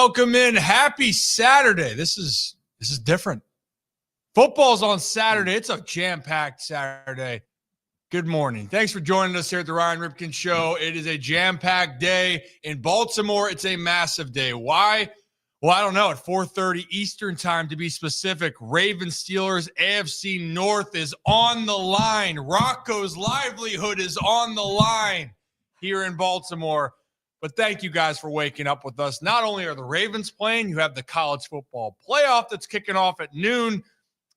welcome in. Happy Saturday. This is different. Football's on Saturday. It's a jam-packed Saturday. Good morning. Thanks for joining us here at the Ryan Ripken Show. It is a jam-packed day in Baltimore. It's a massive day. Why? Well, I don't know. At 4:30 Eastern time, to be specific, Ravens Steelers AFC North is on the line. Rocco's livelihood is on the line here in Baltimore. But thank you guys for waking up with us. Not only are the Ravens playing, you have the college football playoff that's kicking off at noon.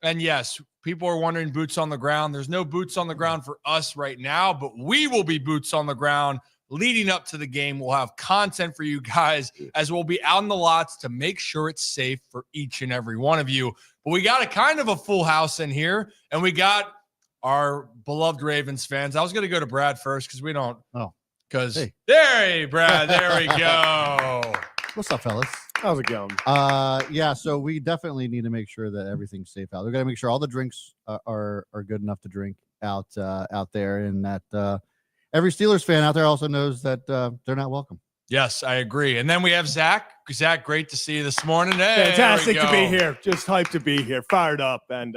And yes, people are wondering boots on the ground. There's no boots on the ground for us right now, but we will be boots on the ground leading up to the game. We'll have content for you guys as we'll be out in the lots to make sure it's safe for each and every one of you. But we got a kind of a full house in here, and we got our beloved Ravens fans. I was going to go to Brad first because we don't. Oh. Because hey, Brad, there we go. What's up, fellas? How's it going? Yeah, so we definitely need to make sure that everything's safe out. We got to make sure all the drinks are good enough to drink out there, and that every Steelers fan out there also knows that they're not welcome. Yes, I agree. And then we have Zach. Zach, great to see you this morning. Hey, fantastic to be here. Just hyped to be here. Fired up. And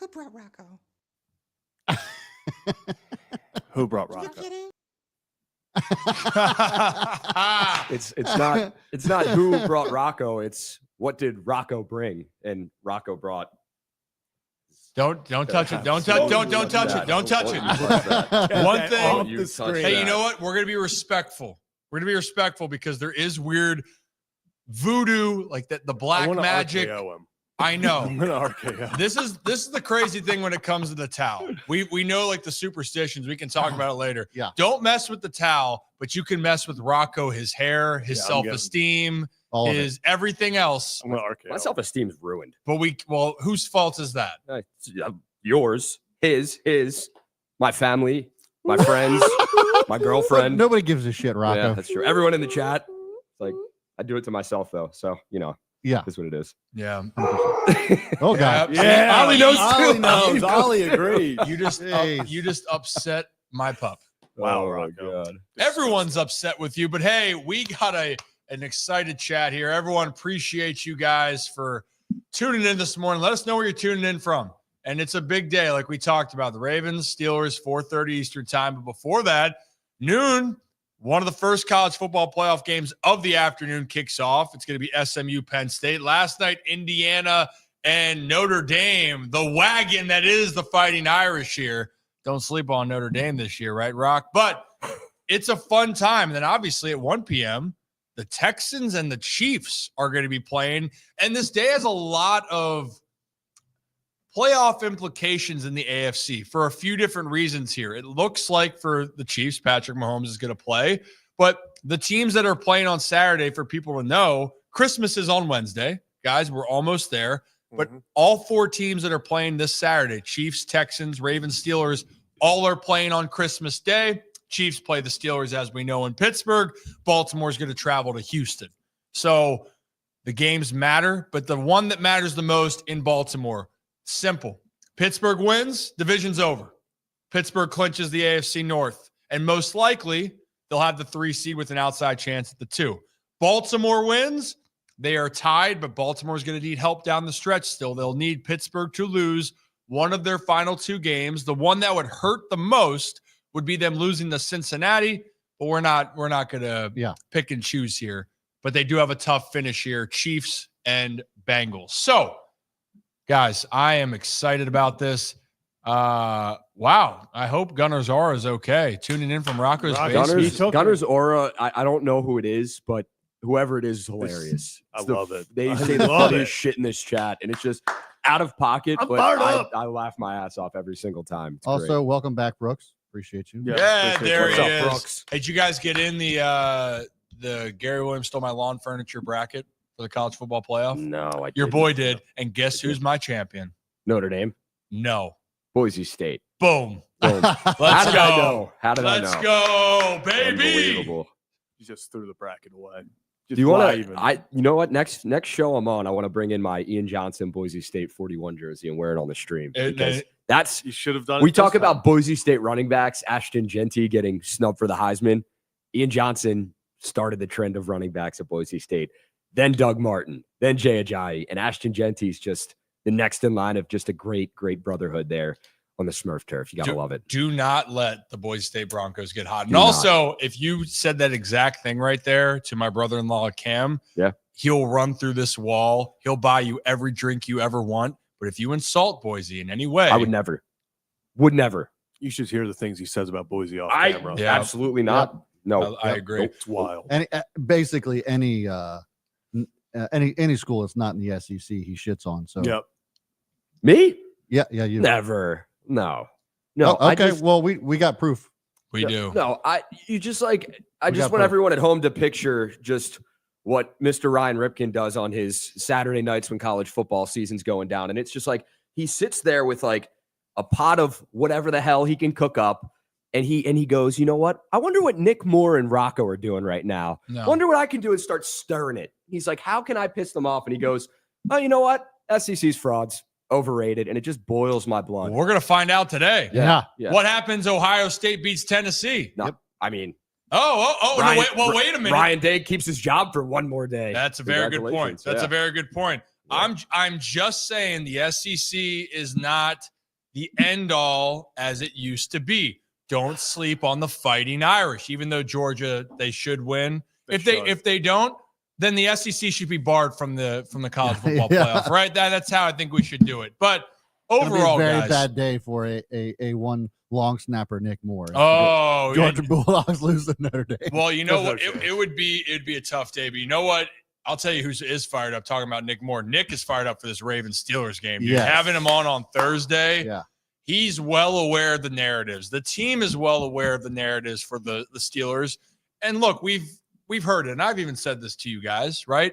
who brought Rocco? Who brought Rocco? It's not who brought Rocco. It's what did Rocco bring, and Rocco brought. Don't touch it. Don't touch it. Don't touch it. One thing. Hey, you know what? We're gonna be respectful. We're gonna be respectful because there is weird voodoo, like that. The black magic. I know. I'm gonna RKO. This is the crazy thing when it comes to the towel. We know like the superstitions. We can talk about it later. Yeah. Don't mess with the towel, but you can mess with Rocco, his hair, his self-esteem, his everything else. I'm gonna RKO. My self-esteem's ruined. But whose fault is that? Yours, his, my family, my friends, my girlfriend. Nobody gives a shit, Rocco. Yeah, that's true. Everyone in the chat, like I do it to myself though. So yeah, that's what it is. Yeah. Oh God. Yeah. Ollie knows too. Ollie agreed. You just upset my pup. Wow, oh, Rocco. God. Everyone's upset with you, but hey, we got an excited chat here. Everyone appreciates you guys for tuning in this morning. Let us know where you're tuning in from. And it's a big day, like we talked about. The Ravens, Steelers, 4:30 Eastern time. But before that, noon, one of the first college football playoff games of the afternoon kicks off. It's going to be SMU Penn State. Last night, Indiana and Notre Dame, the wagon that is the Fighting Irish here. Don't sleep on Notre Dame this year, right, Rock? But it's a fun time. And then obviously at 1 p.m., the Texans and the Chiefs are going to be playing. And this day has a lot of playoff implications in the AFC for a few different reasons here. It looks like for the Chiefs, Patrick Mahomes is going to play. But the teams that are playing on Saturday, for people to know, Christmas is on Wednesday. Guys, we're almost there. But all four teams that are playing this Saturday, Chiefs, Texans, Ravens, Steelers, all are playing on Christmas Day. Chiefs play the Steelers, as we know, in Pittsburgh. Baltimore's going to travel to Houston. So the games matter, but the one that matters the most in Baltimore, simple. Pittsburgh wins, division's over. Pittsburgh clinches the AFC North, and most likely they'll have the 3 seed with an outside chance at the 2. Baltimore wins, they are tied, but Baltimore's going to need help down the stretch still. They'll need Pittsburgh to lose one of their final 2 games. The one that would hurt the most would be them losing to Cincinnati, but we're not going to pick and choose here. But they do have a tough finish here, Chiefs and Bengals. So, guys, I am excited about this. Wow. I hope Gunner's Aura is okay. Tuning in from Rocco's basement. Gunner's Aura, I don't know who it is, but whoever it is hilarious. I love it. They say the funniest shit in this chat, and it's just out of pocket, but I laugh my ass off every single time. It's also, great. Welcome back, Brooks. Appreciate you. Yeah, there he is. Brooks? Hey, did you guys get in the Gary Williams Stole My Lawn Furniture bracket for the college football playoff? No, Your boy did. And guess who's my champion? Notre Dame. No. Boise State. Boom. Boom. Let's go. How did I know? Let's go, baby. Unbelievable. You just threw the bracket away. Do you want to? You know what? Next show I'm on, I want to bring in my Ian Johnson Boise State 41 jersey and wear it on the stream. That's you should have done. We talk about Boise State running backs, Ashton Genty getting snubbed for the Heisman. Ian Johnson started the trend of running backs at Boise State. Then Doug Martin, then Jay Ajayi, and Ashton Genty's just the next in line of just a great, great brotherhood there on the Smurf turf. You got to love it. Do not let the Boise State Broncos get hot. And also, if you said that exact thing right there to my brother-in-law, Cam, he'll run through this wall. He'll buy you every drink you ever want. But if you insult Boise in any way. I would never. Would never. You should hear the things he says about Boise off camera. Absolutely not. Yep. No. I agree. It's wild. And basically any school that's not in the SEC, he shits on. So Me? Yeah, you Never. No. Oh, okay. Well, we got proof. We do. No, I just want everyone at home to picture just what Mr. Ryan Ripken does on his Saturday nights when college football season's going down. And it's just like he sits there with like a pot of whatever the hell he can cook up. And he goes, you know what? I wonder what Nick Moore and Rocco are doing right now. Wonder what I can do and start stirring it. He's like, how can I piss them off? And he goes, oh, you know what? SEC's frauds. Overrated. And it just boils my blood. We're going to find out today. Yeah. What happens? Ohio State beats Tennessee. No, I mean. Wait a minute. Ryan Day keeps his job for one more day. That's a very good point. That's a very good point. Yeah. I'm just saying the SEC is not the end all as it used to be. Don't sleep on the Fighting Irish, even though Georgia, they should win. If they don't, then the SEC should be barred from the college football playoff, right? That's how I think we should do it. But overall, it'll be a very guys, bad day for a one long snapper, Nick Moore. Oh, Georgia Bulldogs lose to Notre Dame. Well, you know what? It'd be a tough day, but you know what? I'll tell you who is fired up. Talking about Nick Moore. Nick is fired up for this Ravens Steelers game. Dude. Yes. Having him on Thursday. Yeah. He's well aware of the narratives. The team is well aware of the narratives for the Steelers. And look, we've heard it, and I've even said this to you guys, right?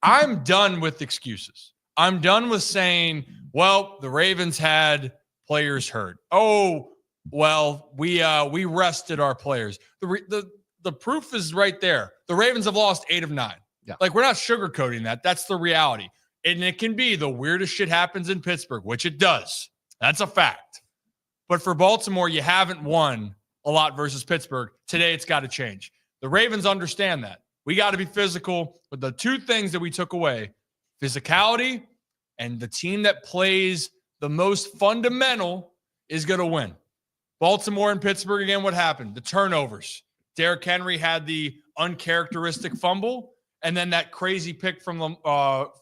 I'm done with excuses. I'm done with saying, well, the Ravens had players hurt. Oh, well, we rested our players. The proof is right there. The Ravens have lost 8 of 9. Yeah. Like, we're not sugarcoating that. That's the reality. And it can be the weirdest shit happens in Pittsburgh, which it does. That's a fact. But for Baltimore, you haven't won a lot versus Pittsburgh. Today, it's got to change. The Ravens understand that. We got to be physical. But the two things that we took away, physicality and the team that plays the most fundamental is going to win. Baltimore and Pittsburgh, again, what happened? The turnovers. Derrick Henry had the uncharacteristic fumble, and then that crazy pick from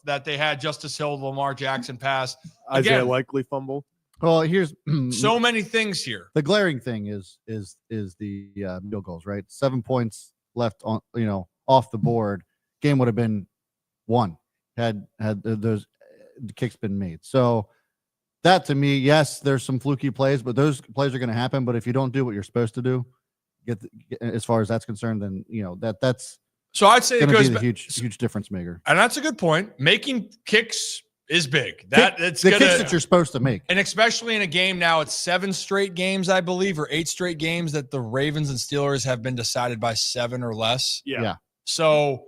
that they had, Justice Hill, Lamar Jackson pass. Isaiah Likely fumble. Well, here's so many things here. The glaring thing is the field goals, right? 7 points left on, off the board. Game would have been won had those kicks been made. So that, to me, yes, there's some fluky plays, but those plays are going to happen. But if you don't do what you're supposed to do, as far as that's concerned, then that's so I'd say it goes be the huge difference maker. And that's a good point. Making kicks is big. It's the kicks that you're supposed to make. And especially in a game now, it's 7 straight games, I believe, or 8 straight games that the Ravens and Steelers have been decided by 7 or less. Yeah. So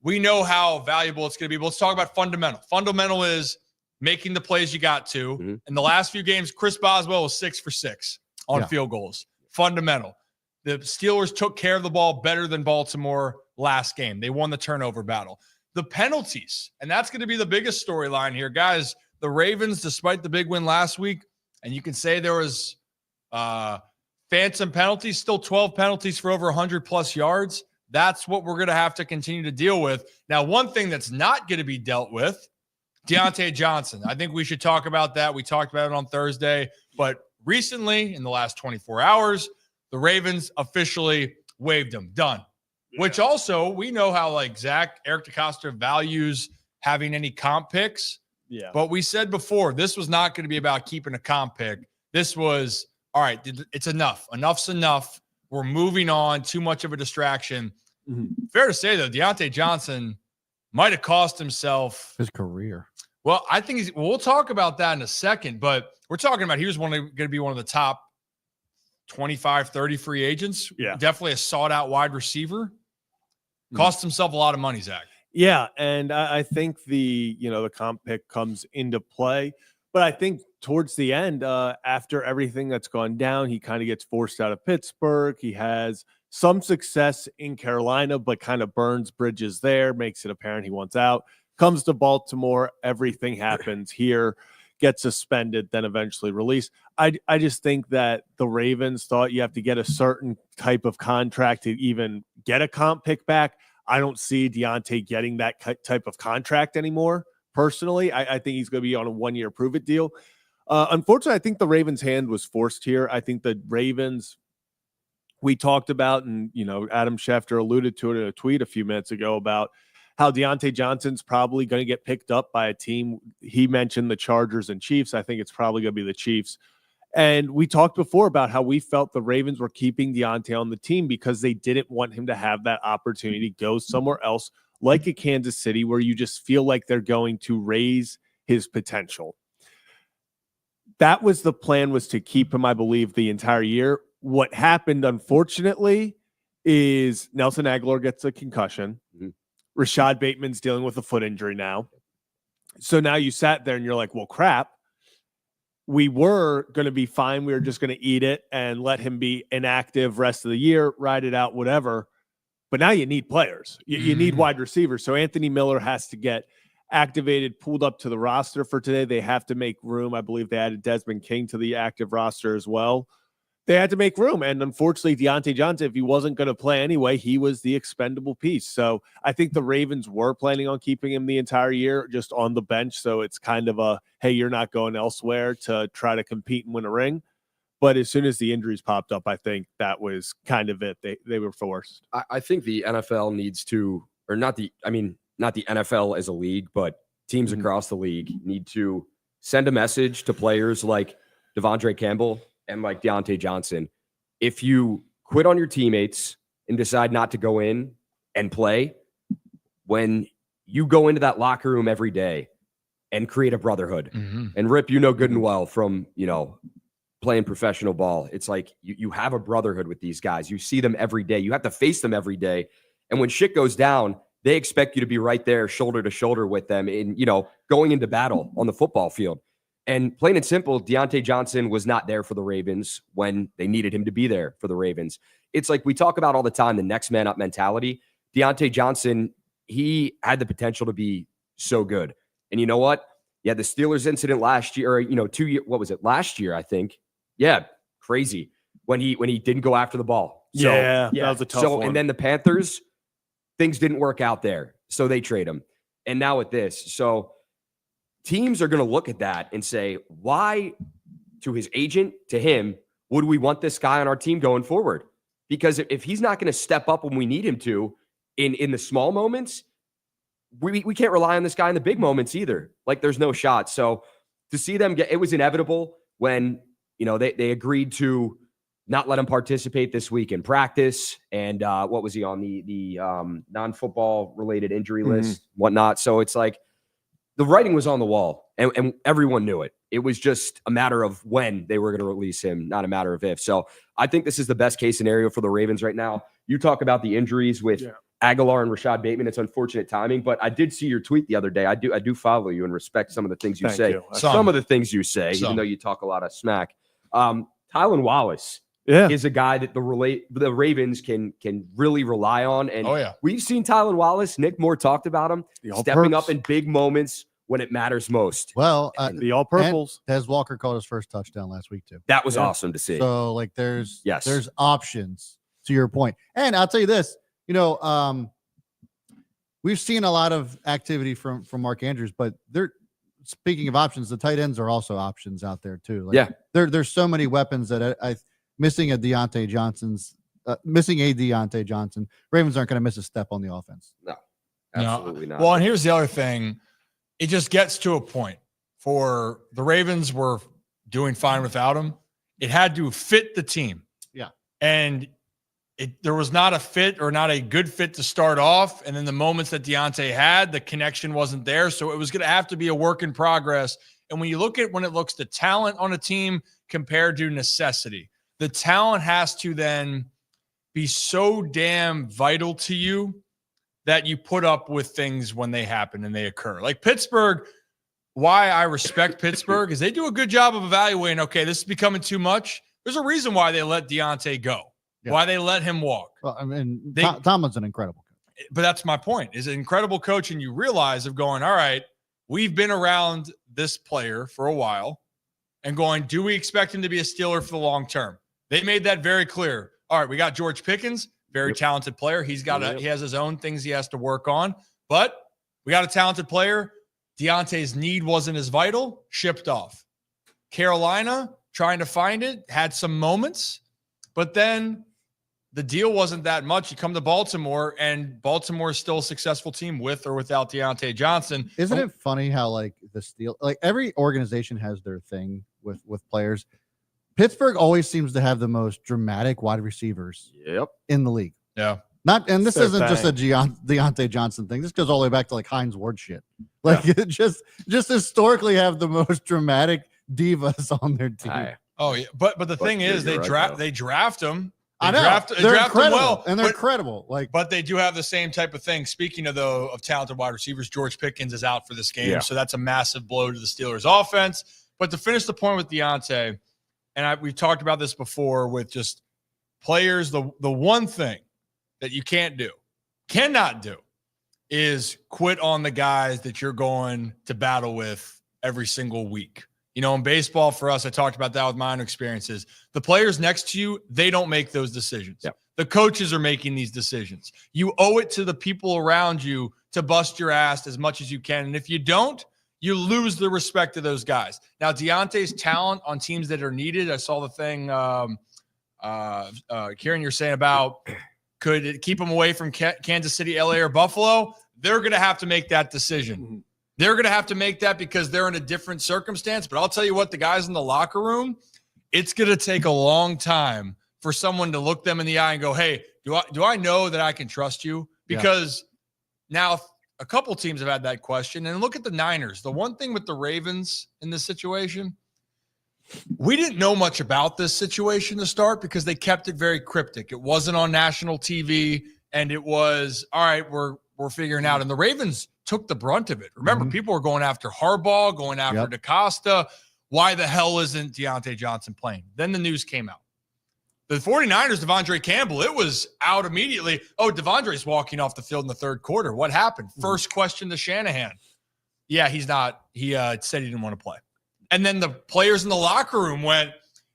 we know how valuable it's going to be. But let's talk about fundamental. Fundamental is making the plays you got to. Mm-hmm. In the last few games, Chris Boswell was 6 for 6 on field goals. Fundamental. The Steelers took care of the ball better than Baltimore last game. They won the turnover battle. The penalties, and that's going to be the biggest storyline here. Guys, the Ravens, despite the big win last week, and you can say there was phantom penalties, still 12 penalties for over 100-plus yards. That's what we're going to have to continue to deal with. Now, one thing that's not going to be dealt with, Diontae Johnson. I think we should talk about that. We talked about it on Thursday. But recently, in the last 24 hours, the Ravens officially waived him. Done. Yeah. Which also, we know how Eric DeCosta values having any comp picks. Yeah. But we said before, this was not going to be about keeping a comp pick. This was, all right, it's enough. Enough's enough. We're moving on. Too much of a distraction. Mm-hmm. Fair to say, though, Diontae Johnson might have cost himself his career. Well, I think we'll talk about that in a second, but we're talking about he was going to be one of the top 25, 30 free agents. Yeah. Definitely a sought-out wide receiver. Cost himself a lot of money, Zach. Yeah, and I think the comp pick comes into play. But I think towards the end, after everything that's gone down, he kind of gets forced out of Pittsburgh. He has some success in Carolina, but kind of burns bridges there, makes it apparent he wants out. Comes to Baltimore, everything happens here, gets suspended, then eventually released. I just think that the Ravens thought you have to get a certain type of contract to even get a comp pick back. I don't see Diontae getting that type of contract anymore. Personally, I think he's going to be on a 1-year prove-it deal. Unfortunately, I think the Ravens' hand was forced here. I think the Ravens, we talked about, and Adam Schefter alluded to it in a tweet a few minutes ago about how Diontae Johnson's probably going to get picked up by a team. He mentioned the Chargers and Chiefs. I think it's probably going to be the Chiefs. And we talked before about how we felt the Ravens were keeping Diontae on the team because they didn't want him to have that opportunity to go somewhere else, like a Kansas City, where you just feel like they're going to raise his potential. That was the plan, was to keep him, I believe, the entire year. What happened, unfortunately, is Nelson Aguilar gets a concussion. Mm-hmm. Rashad Bateman's dealing with a foot injury now. So now you sat there and you're like, well, crap. We were going to be fine. We were just going to eat it and let him be inactive rest of the year, ride it out, whatever. But now you need players. You need wide receivers. So Anthony Miller has to get activated, pulled up to the roster for today. They have to make room. I believe they added Desmond King to the active roster as well. They had to make room. And unfortunately, Diontae Johnson, if he wasn't going to play anyway, he was the expendable piece. So I think the Ravens were planning on keeping him the entire year just on the bench. So it's kind of a, hey, you're not going elsewhere to try to compete and win a ring. But as soon as the injuries popped up, I think that was kind of it. They were forced. I think the NFL needs to, or not the NFL as a league, but teams across the league need to send a message to players like Devondre Campbell and like Diontae Johnson. If you quit on your teammates and decide not to go in and play, when you go into that locker room every day and create a brotherhood, and Rip, good and well from, playing professional ball, it's like you have a brotherhood with these guys. You see them every day. You have to face them every day. And when shit goes down, they expect you to be right there, shoulder to shoulder with them in, going into battle on the football field. And plain and simple, Diontae Johnson was not there for the Ravens when they needed him to be there for the Ravens. It's like we talk about all the time, the next man up mentality. Diontae Johnson, he had the potential to be so good. And you know what? Yeah, the Steelers incident last year, or, 2 years, what was it? Last year, I think. Yeah, crazy. When he didn't go after the ball. So, yeah, that was a tough one. And then the Panthers, things didn't work out there. So they trade him. And now with this. So teams are going to look at that and say, why, to his agent, to him, would we want this guy on our team going forward? Because if he's not going to step up when we need him to in the small moments, we can't rely on this guy in the big moments either. Like, there's no shot. So to see them it was inevitable when, they agreed to not let him participate this week in practice. And what was he on the non-football related injury list, whatnot. So it's like, the writing was on the wall, and everyone knew it. It was just a matter of when they were going to release him, not a matter of if. So I think this is the best case scenario for the Ravens right now. You talk about the injuries with Aguilar and Rashad Bateman. It's unfortunate timing, but I did see your tweet the other day. I do follow you and respect some of the things you say. Some of the things you say, even though you talk a lot of smack. Tylan Wallace is a guy that the Ravens can really rely on. And we've seen Tylan Wallace. Nick Moore talked about him stepping up in big moments when it matters most. Well, the all purples. Des Walker caught his first touchdown last week too. That was awesome to see. So like there's options to your point. And I'll tell you this, we've seen a lot of activity from Mark Andrews, but speaking of options, the tight ends are also options out there too. Like, there's so many weapons that missing a Diontae Johnson. Ravens aren't going to miss a step on the offense. No, absolutely not. Well, and here's the other thing. It just gets to a point for the Ravens were doing fine without him. It had to fit the team. Yeah. And there was not a fit or not a good fit to start off. And then the moments that Diontae had, the connection wasn't there. So it was going to have to be a work in progress. And when you look at when it looks to talent on a team compared to necessity, the talent has to then be so damn vital to you that you put up with things when they happen and they occur. Like Pittsburgh, why I respect Pittsburgh is they do a good job of evaluating, okay, this is becoming too much. There's a reason why they let Diontae go. Yeah. Why they let him walk. Well, I mean, Tomlin's an incredible coach. But that's my point. Is an incredible coach, and you realize of going, all right, we've been around this player for a while, and going, do we expect him to be a Steeler for the long term? They made that very clear. All right, we got George Pickens, very talented player. He has his own things he has to work on, but we got a talented player. Diontae's need wasn't as vital, shipped off. Carolina, trying to find it, had some moments, but then the deal wasn't that much. You come to Baltimore, and Baltimore is still a successful team with or without Diontae Johnson. Isn't it funny how like the Steel, like every organization has their thing with players. Pittsburgh always seems to have the most dramatic wide receivers in the league. Yeah. And this isn't just a Diontae Johnson thing. This goes all the way back to like Hines Ward shit. Like it just historically have the most dramatic divas on their team. Oh yeah, but the thing is, they draft them. I know they they're draft them incredible, well, and they're incredible. But they do have the same type of thing. Speaking of talented wide receivers, George Pickens is out for this game, so that's a massive blow to the Steelers' offense. But to finish the point with Diontae, and we've talked about this before with just players, the one thing that you cannot do, is quit on the guys that you're going to battle with every single week. You know, in baseball for us, I talked about that with my own experiences. The players next to you, they don't make those decisions. Yep. The coaches are making these decisions. You owe it to the people around you to bust your ass as much as you can. And if you don't, you lose the respect of those guys. Now, Diontae's talent on teams that are needed. I saw the thing, Kieran, you're saying about could it keep them away from Kansas City, LA, or Buffalo? They're going to have to make that decision. Mm-hmm. They're going to have to make that because they're in a different circumstance. But I'll tell you what, the guys in the locker room, it's going to take a long time for someone to look them in the eye and go, hey, do I know that I can trust you? Because now a couple teams have had that question. And look at the Niners. The one thing with the Ravens in this situation, we didn't know much about this situation to start because they kept it very cryptic. It wasn't on national TV, and it was, all right, we're figuring out. And the Ravens took the brunt of it. Remember, people were going after Harbaugh, going after DaCosta. Why the hell isn't Diontae Johnson playing? Then the news came out. The 49ers, Devondre Campbell, it was out immediately. Oh, Devondre's walking off the field in the third quarter. What happened? First question to Shanahan. Yeah, he's not. He said he didn't want to play. And then the players in the locker room went,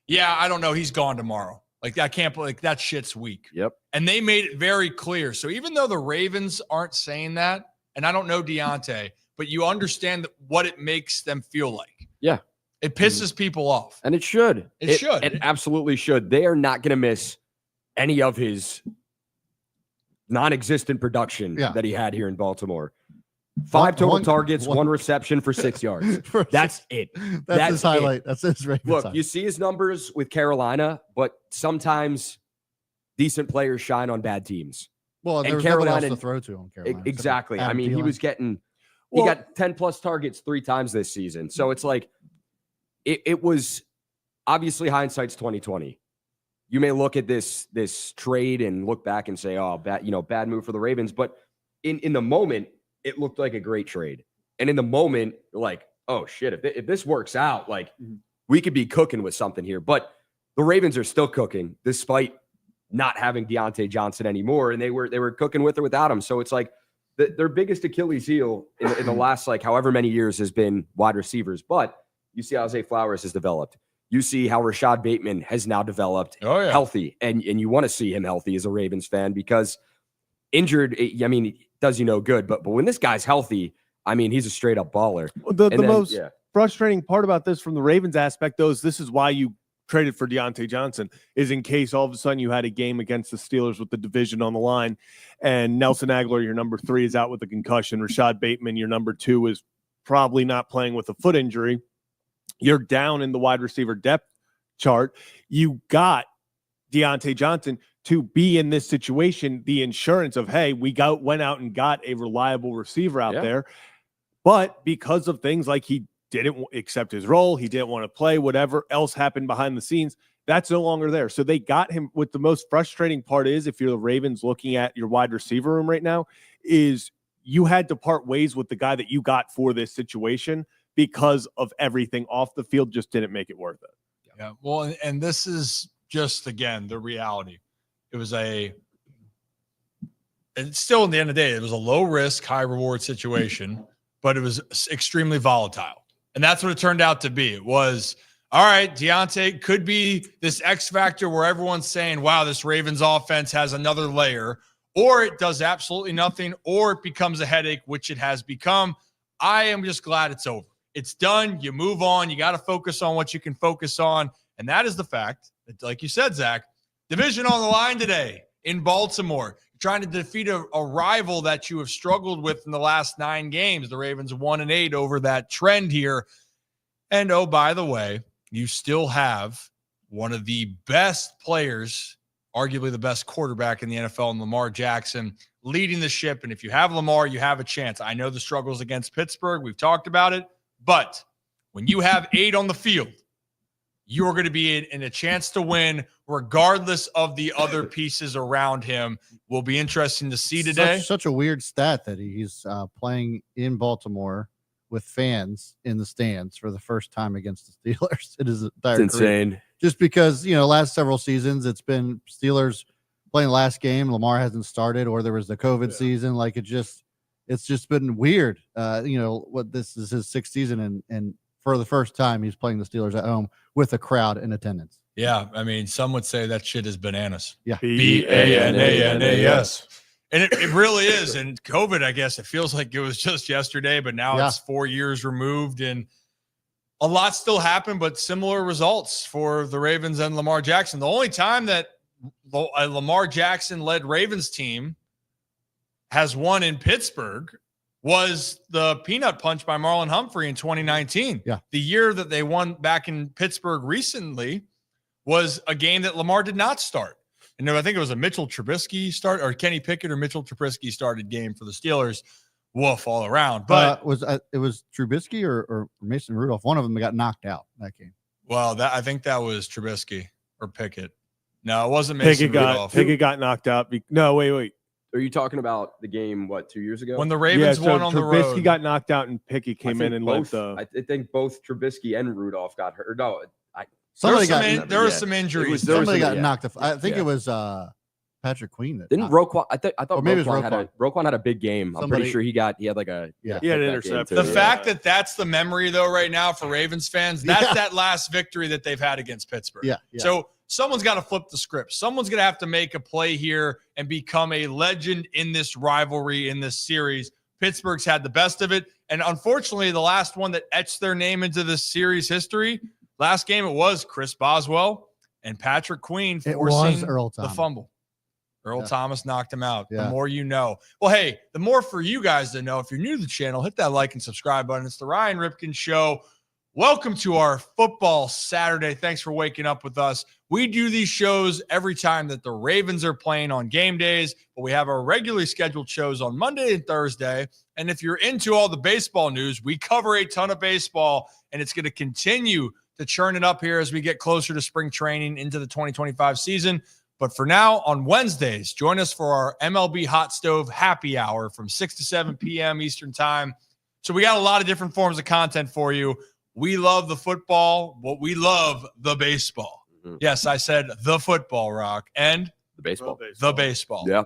yeah, I don't know. He's gone tomorrow. Like, I can't play. Like, that shit's weak. Yep. And they made it very clear. So even though the Ravens aren't saying that, and I don't know Diontae, but you understand what it makes them feel like. Yeah. It pisses people off. And it should. It should. It absolutely should. They are not going to miss any of his non-existent production that he had here in Baltimore. 5 total targets, 1 reception for 6 yards. That's it. That's his highlight. That's his Ravens. Look, highlight. you see his numbers with Carolina, but sometimes decent players shine on bad teams. Well, and Carolina else to throw to on Carolina. Exactly. I mean, he was getting he got 10 plus targets 3 times this season. So it's like it was obviously hindsight's 2020. You may look at this trade and look back and say, oh, bad move for the Ravens. But in the moment, it looked like a great trade. And in the moment, like, oh shit, if this works out, like we could be cooking with something here. But the Ravens are still cooking despite not having Diontae Johnson anymore. And they were cooking with or without him. So it's like their biggest Achilles heel in the last, like, however many years has been wide receivers. But you see how Zay Flowers has developed. You see how Rashad Bateman has now developed healthy. And you want to see him healthy as a Ravens fan because injured, I mean, does you no good. But when this guy's healthy, I mean, he's a straight up baller. The most frustrating part about this from the Ravens aspect, though, is this is why you traded for Diontae Johnson, is in case all of a sudden you had a game against the Steelers with the division on the line and Nelson Aguilar, your number 3, is out with a concussion. Rashad Bateman, your number 2, is probably not playing with a foot injury. You're down in the wide receiver depth chart. You got Diontae Johnson to be in this situation, the insurance of, hey, we went out and got a reliable receiver out there. But because of things like he didn't accept his role, he didn't want to play, whatever else happened behind the scenes, that's no longer there. So they got him. What the most frustrating part is, if you're the Ravens looking at your wide receiver room right now, is you had to part ways with the guy that you got for this situation because of everything off the field just didn't make it worth it. Yeah. Well, and this is just, again, the reality. and still in the end of the day, it was a low risk, high reward situation, but it was extremely volatile. And that's what it turned out to be. It was, all right, Diontae could be this X factor where everyone's saying, wow, this Ravens offense has another layer, or it does absolutely nothing, or it becomes a headache, which it has become. I am just glad it's over. It's done. You move on. You got to focus on what you can focus on. And that is the fact that, like you said, Zach, division on the line today in Baltimore. You're trying to defeat a rival that you have struggled with in the last 9 games. The Ravens 1-8 over that trend here. And, oh, by the way, you still have one of the best players, arguably the best quarterback in the NFL, in Lamar Jackson, leading the ship. And if you have Lamar, you have a chance. I know the struggles against Pittsburgh. We've talked about it. But when you have 8 on the field, you're going to be in a chance to win regardless of the other pieces around him. Will be interesting to see today. Such a weird stat that he's playing in Baltimore with fans in the stands for the first time against the Steelers. It is insane. Just because, last several seasons, it's been Steelers playing last game. Lamar hasn't started, or there was the COVID season. Like it's just been weird. What this is his 6th season, and for the first time, he's playing the Steelers at home with a crowd in attendance. Yeah, I mean, some would say that shit is bananas. Yeah, BANANAS. And it really is. And COVID, I guess it feels like it was just yesterday, but now it's 4 years removed, and a lot still happened, but similar results for the Ravens and Lamar Jackson. The only time that a Lamar Jackson-led Ravens team has won in Pittsburgh was the peanut punch by Marlon Humphrey in 2019. Yeah. The year that they won back in Pittsburgh recently was a game that Lamar did not start. And I think it was a Mitchell Trubisky start, or Kenny Pickett or Mitchell Trubisky started game for the Steelers. Woof all around. But it was Trubisky or Mason Rudolph. One of them got knocked out that game. Well, I think that was Trubisky or Pickett. No, it wasn't Mason Rudolph. Pickett got knocked out. No, wait. Are you talking about the game, 2 years ago? When the Ravens won on the road. Trubisky got knocked out and Pickett came in and led the... I think both Trubisky and Rudolph got hurt. No, there were some injuries. Somebody got knocked off. I think it was Patrick Queen. Didn't Roquan? I thought Roquan had a big game. I'm pretty sure he had like a he had an interception. The fact that that's the memory though right now for Ravens fans, that's that last victory that they've had against Pittsburgh. Yeah. So someone's got to flip the script. Someone's going to have to make a play here and become a legend in this rivalry, in this series. Pittsburgh's had the best of it. And unfortunately, the last one that etched their name into this series history, last game, it was Chris Boswell and Patrick Queen forcing the fumble. Earl Thomas knocked him out. Yeah. The more you know. Well, hey, the more for you guys to know, if you're new to the channel, hit that like and subscribe button. It's the Ryan Ripken Show. Welcome to our football Saturday. Thanks for waking up with us. We do these shows every time that the Ravens are playing on game days, but we have our regularly scheduled shows on Monday and Thursday. And if you're into all the baseball news, we cover a ton of baseball, and it's going to continue to churn it up here as we get closer to spring training into the 2025 season. But for now, on Wednesdays, join us for our MLB Hot Stove Happy Hour from 6 to 7 p.m. Eastern Time. So we got a lot of different forms of content for you. We love the football, but we love the baseball. Mm-hmm. Yes, I said the football, Rock, and the baseball. The baseball. Yeah.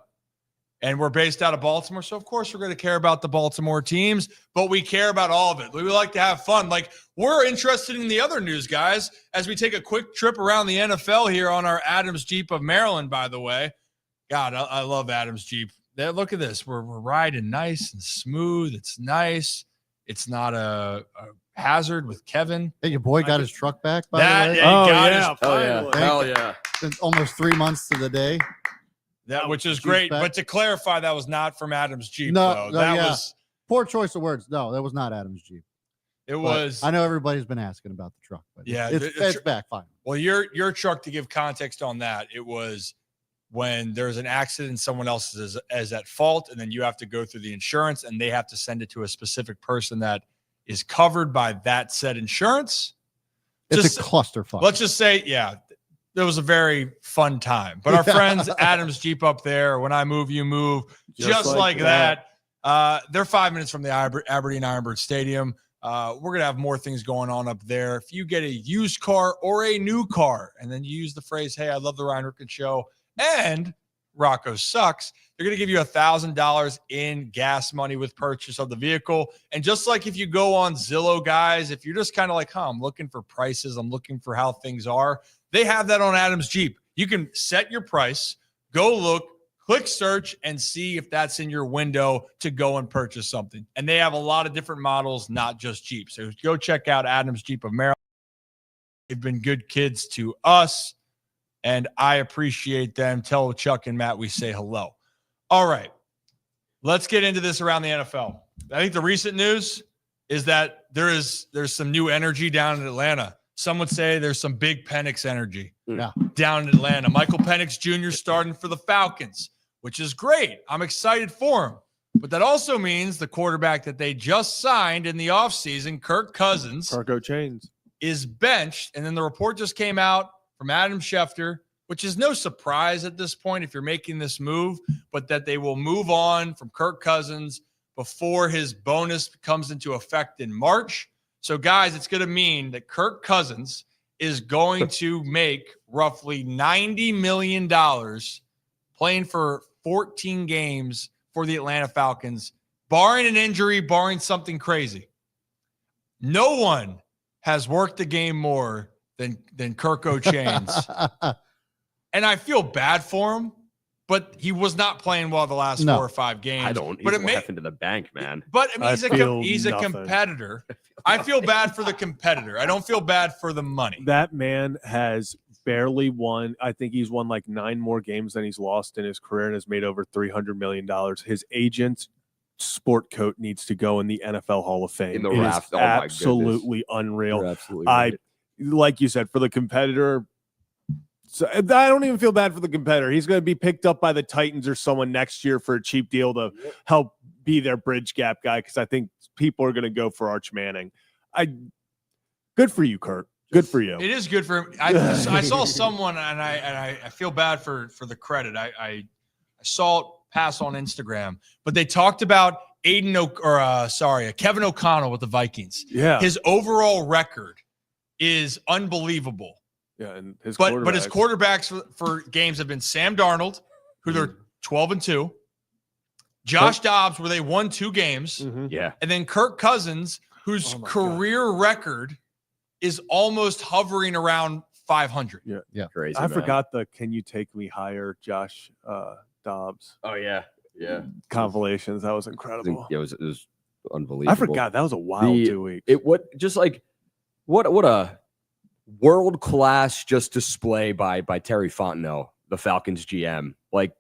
And we're based out of Baltimore, so of course we're going to care about the Baltimore teams, but we care about all of it. We like to have fun. Like, we're interested in the other news, guys, as we take a quick trip around the NFL here on our Adams Jeep of Maryland, by the way. God, I love Adams Jeep. Look at this. We're riding nice and smooth. It's nice. It's not a hazard with Kevin. Hey, your boy got his truck back, by the way. Hell yeah. It's almost 3 months to the day. Which is great. Back. But to clarify, that was not from Adams Jeep, though. That was poor choice of words. No, that was not Adams Jeep. It was. I know everybody's been asking about the truck, but it's back fine. Well, your truck, to give context on that, it was when there's an accident, someone else is at fault, and then you have to go through the insurance, and they have to send it to a specific person that is covered by that said insurance. It's a clusterfuck. Let's just say, it was a very fun time. But our friends, Adams Jeep up there, when I move, you move, just like that. They're 5 minutes from the Aberdeen Ironbird Stadium. We're going to have more things going on up there. If you get a used car or a new car, and then you use the phrase, hey, I love the Ryan Ripken Show, And Rocco sucks. They're going to give you $1,000 in gas money with purchase of the vehicle. And just like if you go on Zillow, guys, if you're just kind of like, I'm looking for prices, I'm looking for how things are, they have that on Adams Jeep. You can set your price, go look, click search, and see if that's in your window to go and purchase something. And they have a lot of different models, not just Jeep. So go check out Adams Jeep of Maryland. They've been good kids to us, and I appreciate them. Tell Chuck and Matt we say hello. All right, let's get into this around the NFL. I think the recent news is that there's some new energy down in Atlanta. Some would say there's some big Penix energy down in Atlanta. Michael Penix Jr. starting for the Falcons, which is great. I'm excited for him. But that also means the quarterback that they just signed in the offseason, Kirk Cousins, Cargo chains, is benched. And then the report just came out from Adam Schefter, which is no surprise at this point if you're making this move, but that they will move on from Kirk Cousins before his bonus comes into effect in March. So, guys, it's going to mean that Kirk Cousins is going to make roughly $90 million playing for 14 games for the Atlanta Falcons, barring an injury, barring something crazy. No one has worked the game more than Kirko Chains. And I feel bad for him, but he was not playing well the last 4 or 5 games. I don't. But He's it may laughing to the bank, man. But I mean, he's a competitor. I feel bad for the competitor. I don't feel bad for the money. That man has barely won. I think he's won like 9 more games than he's lost in his career and has made over $300 million. His agent, sport coat, needs to go in the NFL Hall of Fame. In the It raft. is Oh, my absolutely unreal. You're absolutely right. Like you said, for the competitor, so I don't even feel bad for the competitor. He's going to be picked up by the Titans or someone next year for a cheap deal to help be their bridge gap guy, because I think people are going to go for Arch Manning. Good for you, Kurt. Good for you. It is good for him. I saw someone, and I feel bad for the credit. I saw it pass on Instagram, but they talked about Kevin O'Connell with the Vikings. Yeah. His overall record is unbelievable. Yeah, and his but his quarterbacks for games have been Sam Darnold, who they're 12-2, Josh Dobbs, where they won 2 games, Yeah, and then Kirk Cousins, whose career record is almost hovering around 500. Yeah. crazy. I man. forgot the "Can you take me higher," Josh Dobbs Oh yeah. compilations. That was incredible. It was unbelievable. I forgot. That was a wild 2 weeks. What a world class just display by Terry Fontenot, the Falcons GM. Like,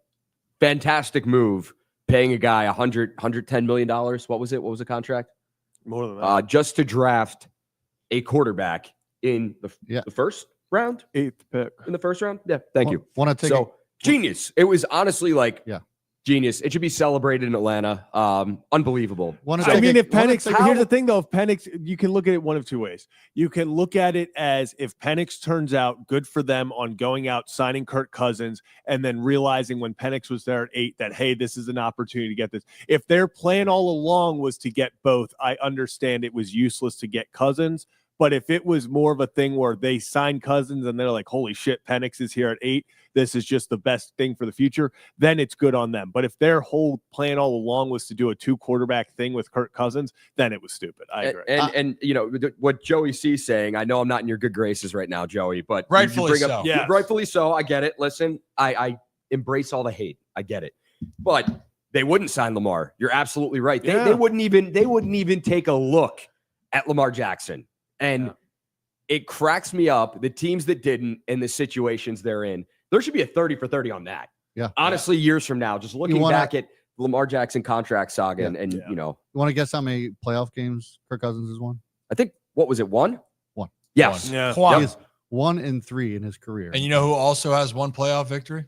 fantastic move, paying a guy $110 million. What was it? What was the contract? More than that. Just to draft a quarterback in the first round, 8th pick. in the first round. Yeah, thank you. Want to take Genius. It was honestly genius. It should be celebrated in Atlanta. Unbelievable. If Penix, here's the thing though, if Penix, you can look at it one of 2 ways. You can look at it as, if Penix turns out good for them on going out, signing Kirk Cousins, and then realizing when Penix was there at 8 that, hey, this is an opportunity to get this. If their plan all along was to get both, I understand it was useless to get Cousins. But if it was more of a thing where they sign Cousins and they're like, holy shit, Penix is here at 8, this is just the best thing for the future, then it's good on them. But if their whole plan all along was to do a 2-quarterback thing with Kirk Cousins, then it was stupid. I agree. And you know, what Joey C's saying, I know I'm not in your good graces right now, Joey, but Rightfully so. Yeah, rightfully so. I get it. Listen, I embrace all the hate. I get it. But they wouldn't sign Lamar. You're absolutely right. They wouldn't even take a look at Lamar Jackson. And it cracks me up, the teams that didn't and the situations they're in. There should be a 30 for 30 on that. Yeah. Honestly, years from now, just looking back at Lamar Jackson contract saga and you know. You want to guess how many playoff games Kirk Cousins has won? I think, what was it, 1? 1. Yes. Yeah. He is 1-3 in his career. And you know who also has 1 playoff victory?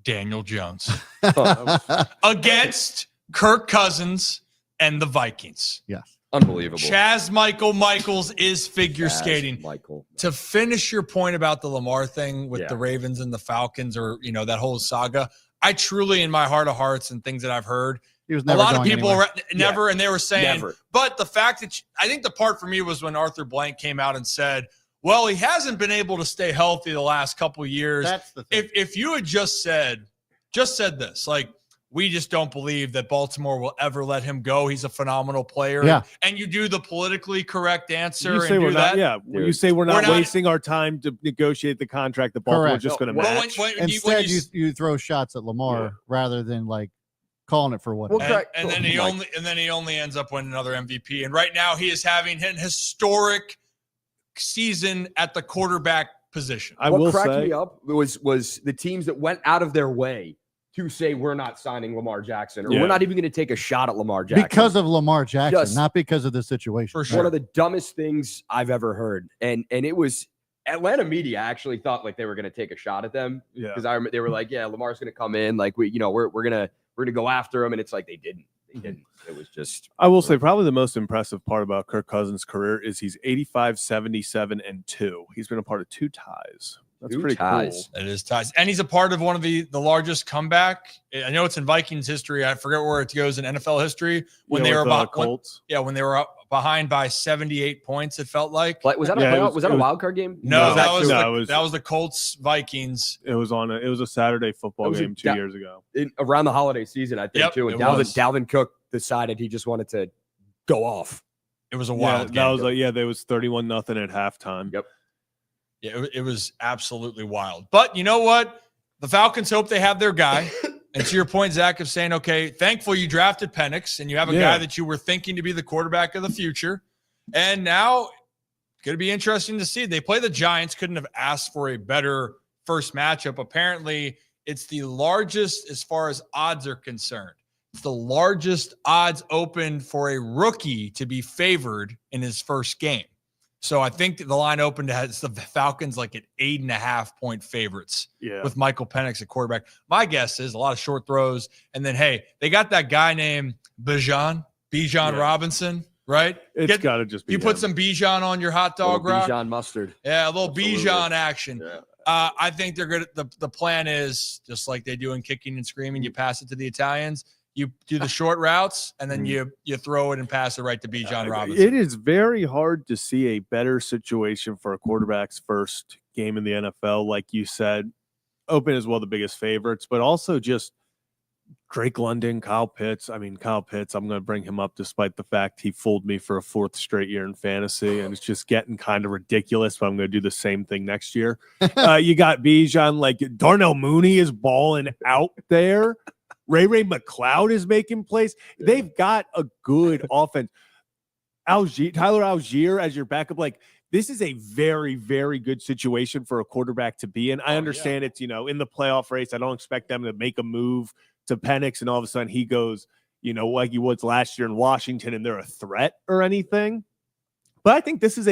Daniel Jones. Against Kirk Cousins and the Vikings. Yes. Unbelievable. Chaz Michaels is figure skating. Michael. To finish your point about the Lamar thing with the Ravens and the Falcons, or, you know, that whole saga, I truly, in my heart of hearts and things that I've heard, he was a never lot of going people anywhere. and they were saying, Never. but the fact that I think the part for me was when Arthur Blank came out and said, Well, he hasn't been able to stay healthy the last couple of years. That's the thing. If you had just said this, like, we just don't believe that Baltimore will ever let him go. He's a phenomenal player. Yeah. And you do the politically correct answer. You say and we're do not, that. yeah. Dude, You say we're not not- wasting our time to negotiate the contract that Baltimore's Correct. just going to Well, match. Instead, you throw shots at Lamar rather than like calling it for what. Well, it is. correct. and then he only ends up winning another MVP. And right now he is having an historic season at the quarterback position. I what will cracked say, me up was the teams that went out of their way to say we're not signing Lamar Jackson, or we're not even going to take a shot at Lamar Jackson because of Lamar Jackson, Just- not because of the situation. For sure. one of the dumbest things I've ever heard. And it was Atlanta media actually thought like they were going to take a shot at them yeah. because they were like, yeah, Lamar's going to come in, like we're gonna go after him, and it's like they didn't. It was just. I will say probably the most impressive part about Kirk Cousins' career is he's 85, 77, and 2. He's been a part of 2 ties. That's 2 pretty ties. cool. It is ties. And he's a part of one of the largest comeback. I know it's in Vikings history. I forget where it goes in NFL history when they were about Colts. when they were up behind by 78 points, it felt like. Was that a Yeah, playoff? Was that a wild card game? No, that was was the Colts Vikings. It was a Saturday football game 2 years ago. Around the holiday season, I think Yep, too. And it was. Dalvin Cook decided he just wanted to go off. It was a wild game. That was there was 31-0 at halftime. Yep. Yeah, it was absolutely wild. But you know what? The Falcons hope they have their guy. And to your point, Zach, of saying, okay, thankfully you drafted Penix and you have a guy that you were thinking to be the quarterback of the future. And now it's going to be interesting to see. They play the Giants. Couldn't have asked for a better first matchup. Apparently, it's the largest as far as odds are concerned. It's the largest odds open for a rookie to be favored in his first game. So I think the line opened has the Falcons like at 8.5-point favorites with Michael Penix at quarterback. My guess is a lot of short throws. And then, hey, they got that guy named Bijan Robinson, right? It's got to just be You put some Bijan on your hot dog, Rock? Bijan mustard. Yeah, a little Absolutely. Bijan action. Yeah. I think they're good. The plan is just like they do in Kicking and Screaming. You pass it to the Italians. You do the short routes, and then you throw it and pass it right to Bijan Robinson. It is very hard to see a better situation for a quarterback's first game in the NFL. Like you said, open as well the biggest favorites, but also just Drake London, Kyle Pitts. I mean, Kyle Pitts, I'm going to bring him up despite the fact he fooled me for a 4th straight year in fantasy, and it's just getting kind of ridiculous, but I'm going to do the same thing next year. You got Bijan, like Darnell Mooney is balling out there. Ray McLeod is making plays. They've got a good offense. Tyler Algier as your backup. Like, this is a very, very good situation for a quarterback to be in. I understand it's, in the playoff race. I don't expect them to make a move to Penix and all of a sudden he goes, like he was last year in Washington and they're a threat or anything. But I think this is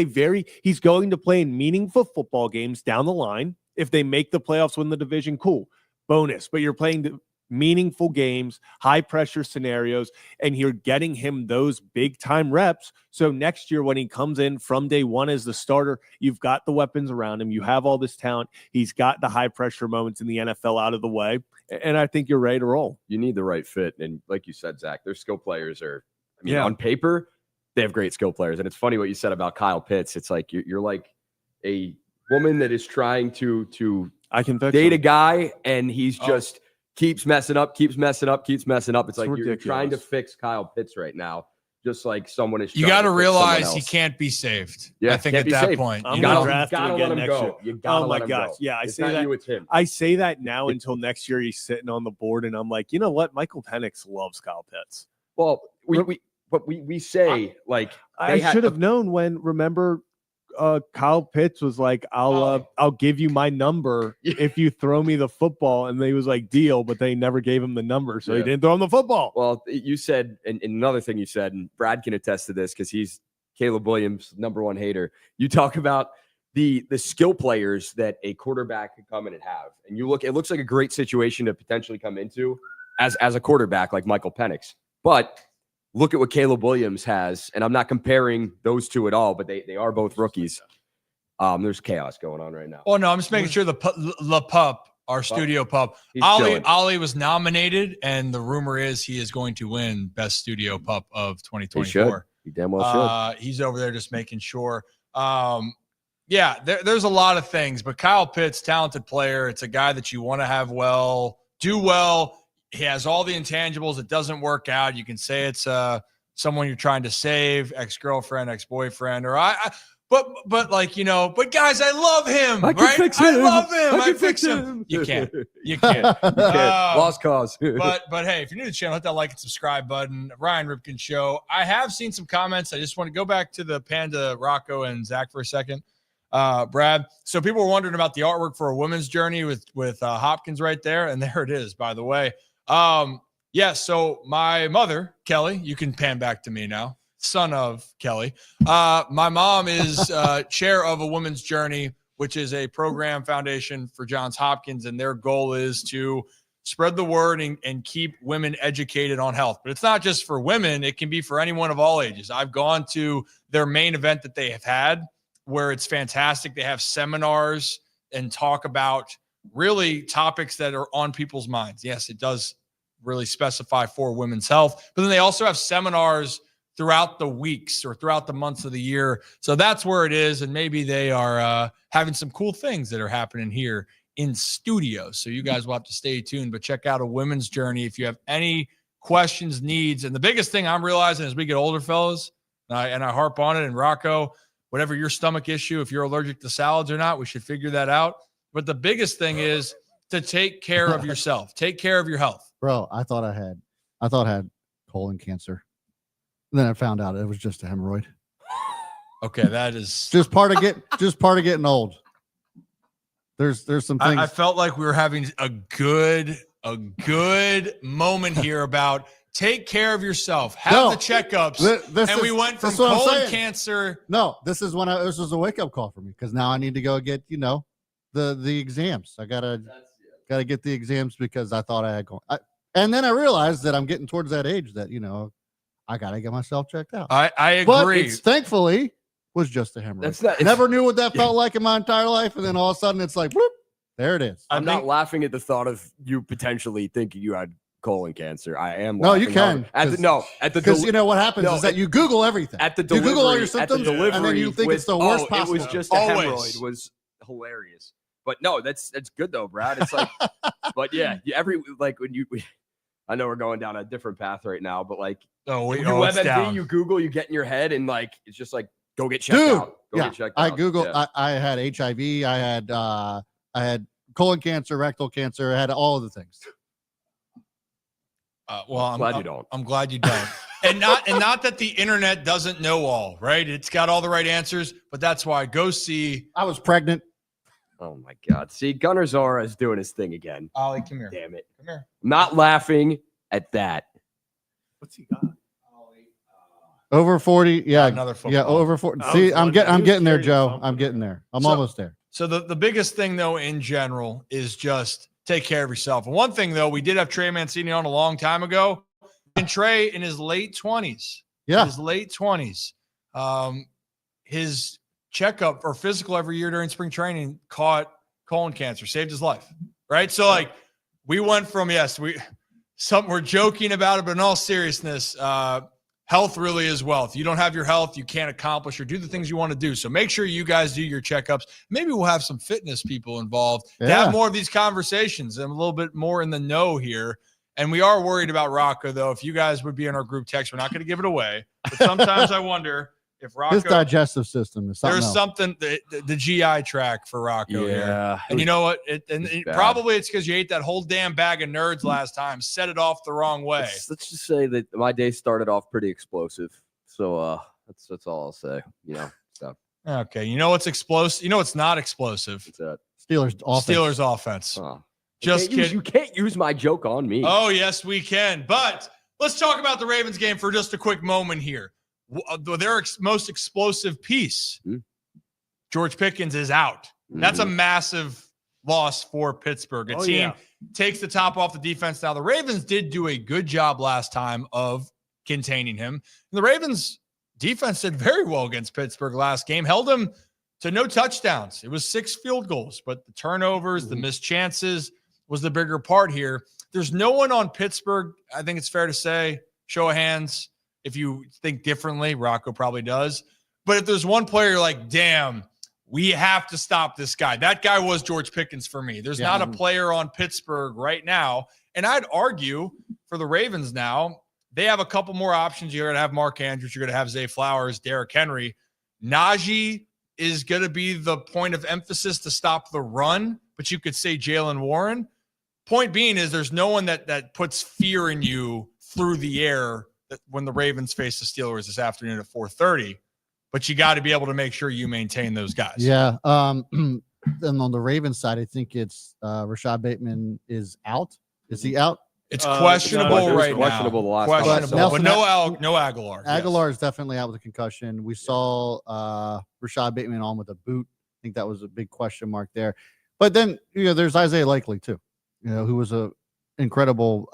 he's going to play in meaningful football games down the line. If they make the playoffs, win the division, cool. Bonus. But you're playing the meaningful games, high pressure scenarios, and you're getting him those big time reps. So next year, when he comes in from day one as the starter, you've got the weapons around him. You have all this talent. He's got the high pressure moments in the NFL out of the way. And I think you're ready to roll. You need the right fit. And like you said, Zach, their skill players are, on paper, they have great skill players. And it's funny what you said about Kyle Pitts. It's like you're like a woman that is trying to date a guy, and he's just keeps messing up. It's like you're trying to fix Kyle Pitts right now, just like someone is. You got to realize he can't be saved. Yeah, I think at that point, I'm you going to know? draft him again next year. You gotta let him go. Yeah, I It's say not that. you, it's him. I say that now until next year. He's sitting on the board, and I'm like, you know what? Michael Penix loves Kyle Pitts. Well, we say like I should have known when. Remember, Kyle Pitts was like, I'll give you my number if you throw me the football, and he was like, deal, but they never gave him the number, so he didn't throw him the football. Well, you said, and another thing you said, and Brad can attest to this because he's Caleb Williams' #1 hater. You talk about the skill players that a quarterback could come in and have, and it looks like a great situation to potentially come into as a quarterback like Michael Penix. But look at what Caleb Williams has, and I'm not comparing those two at all, but they are both rookies. There's chaos going on right now. Oh no, I'm just making sure the pup, our studio pup, Ollie was nominated, and the rumor is he is going to win Best Studio Pup of 2024. He damn well should. He's over there just making sure. Yeah, there's a lot of things, but Kyle Pitts, talented player. It's a guy that you want to have do well. He has all the intangibles. It doesn't work out. You can say it's someone you're trying to save, ex-girlfriend, ex-boyfriend, or but like, but guys, I love him. I can fix him. I love him. I can fix him. You can't. You can't. Lost cause. but hey, if you're new to the channel, hit that like and subscribe button. Ryan Ripken Show. I have seen some comments. I just want to go back to the Panda, Rocco, and Zach for a second. Brad. So people were wondering about the artwork for a women's journey with Hopkins right there. And there it is, by the way. So my mother, Kelly, you can pan back to me now, son of Kelly. My mom is chair of a women's journey, which is a program foundation for Johns Hopkins. And their goal is to spread the word and keep women educated on health. But it's not just for women. It can be for anyone of all ages. I've gone to their main event that they have had, where it's fantastic. They have seminars and talk about really topics that are on people's minds. Yes, it does really specify for women's health, but then they also have seminars throughout the weeks or throughout the months of the year. So that's where it is. And maybe they are having some cool things that are happening here in studio. So you guys will have to stay tuned, but check out a women's journey if you have any questions, needs. And the biggest thing I'm realizing as we get older, fellas, and I harp on it, and Rocco, whatever your stomach issue, if you're allergic to salads or not, we should figure that out. But the biggest thing is to take care of yourself. Take care of your health. Bro, I thought I had colon cancer. And then I found out it was just a hemorrhoid. Okay, that is just part of getting old. There's some things. I felt like we were having a good moment here about take care of yourself. Have the checkups. We went from colon cancer. No, this was a wake-up call for me, because now I need to go get, the exams. I gotta get the exams, because I thought I had and then I realized that I'm getting towards that age that, I gotta get myself checked out. I agree. But it's thankfully was just a hemorrhoid. Never knew what that felt like in my entire life, and then all of a sudden it's like, whoop, there it is. I'm not laughing at the thought of you potentially thinking you had colon cancer. I am. No, you can. Because you know what happens is that you Google everything. At the you Google all your symptoms, and then you think it's the worst possible. It was just a hemorrhoid. Was hilarious. But no, that's good though, Brad. It's like, but yeah, I know we're going down a different path right now, but like, you Google, you get in your head, and like, it's just like, go get checked out. Get checked out. I Googled. Yeah. I had HIV. I had colon cancer, rectal cancer. I had all of the things. I'm glad you don't. I'm glad you don't. and not that the internet doesn't know all, right? It's got all the right answers, but that's why go see. I was pregnant. Oh my God. See, Gunnar Zara is doing his thing again. Ollie, come here. Damn it. Come here. I'm not laughing at that. What's he got? Over 40. Yeah. Another football. Yeah. Over 40. See, I'm getting there, Joe. I'm getting there. I'm almost there. So the biggest thing though, in general, is just take care of yourself. And one thing though, we did have Trey Mancini on a long time ago, and Trey in his late 20s. Yeah. His late 20s. His checkup or physical every year during spring training caught colon cancer, saved his life. Right. So like we went from, we're joking about it, but in all seriousness, health really is wealth. You don't have your health, you can't accomplish or do the things you want to do. So make sure you guys do your checkups. Maybe we'll have some fitness people involved to have more of these conversations. I'm a little bit more in the know here. And we are worried about Rocco, though. If you guys would be in our group text, we're not going to give it away. But sometimes I wonder if Rocco, his digestive system is something else. Something, the GI tract for Rocco here. And you know what? Probably it's because you ate that whole damn bag of nerds last time. Set it off the wrong way. Let's just say that my day started off pretty explosive. So that's all I'll say. Stuff. Okay. You know what's explosive? You know what's not explosive? What's that? Steelers offense. Oh. Just kidding. You can't use my joke on me. Oh, yes, we can. But let's talk about the Ravens game for just a quick moment here. Their most explosive piece, George Pickens, is out. That's a massive loss for Pittsburgh. A team takes the top off the defense. Now, the Ravens did do a good job last time of containing him. And the Ravens defense did very well against Pittsburgh last game, held them to no touchdowns. It was 6 field goals, but the turnovers, the missed chances was the bigger part here. There's no one on Pittsburgh, I think it's fair to say, show of hands, if you think differently. Rocco probably does. But if there's one player you're like, damn, we have to stop this guy. That guy was George Pickens for me. There's not a player on Pittsburgh right now. And I'd argue for the Ravens now, they have a couple more options. You're going to have Mark Andrews. You're going to have Zay Flowers, Derrick Henry. Najee is going to be the point of emphasis to stop the run, but you could say Jalen Warren. Point being is there's no one that puts fear in you through the air when the Ravens face the Steelers this afternoon at 4:30. But you got to be able to make sure you maintain those guys. Yeah. Then on the Ravens side, I think it's Rashad Bateman is out. Is he out? It's questionable right questionable now. The last questionable, time. but no Aguilar. Aguilar is definitely out with a concussion. We saw Rashad Bateman on with a boot. I think that was a big question mark there. But then there's Isaiah Likely too, who was a incredible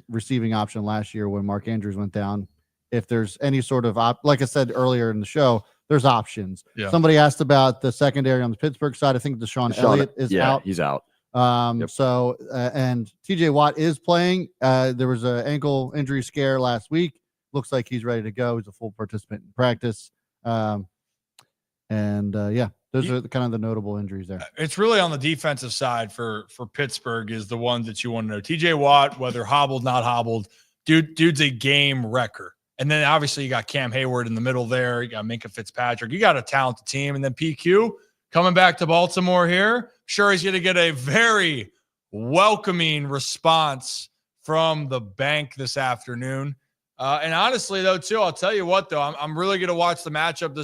receiving option last year when Mark Andrews went down. If there's any sort of like I said earlier in the show, there's options. Yeah. Somebody asked about the secondary on the Pittsburgh side. I think Deshaun Elliott is out. He's out. So and TJ Watt is playing. There was an ankle injury scare last week. Looks like he's ready to go. He's a full participant in practice. Those are kind of the notable injuries there. It's really on the defensive side for Pittsburgh is the one that you want to know. TJ Watt, whether hobbled, not hobbled, dude's a game wrecker. And then obviously you got Cam Hayward in the middle there. You got Minkah Fitzpatrick. You got a talented team. And then PQ coming back to Baltimore here. Sure, he's going to get a very welcoming response from the bank this afternoon. And honestly, though, too, I'll tell you what, though, I'm really going to watch the matchup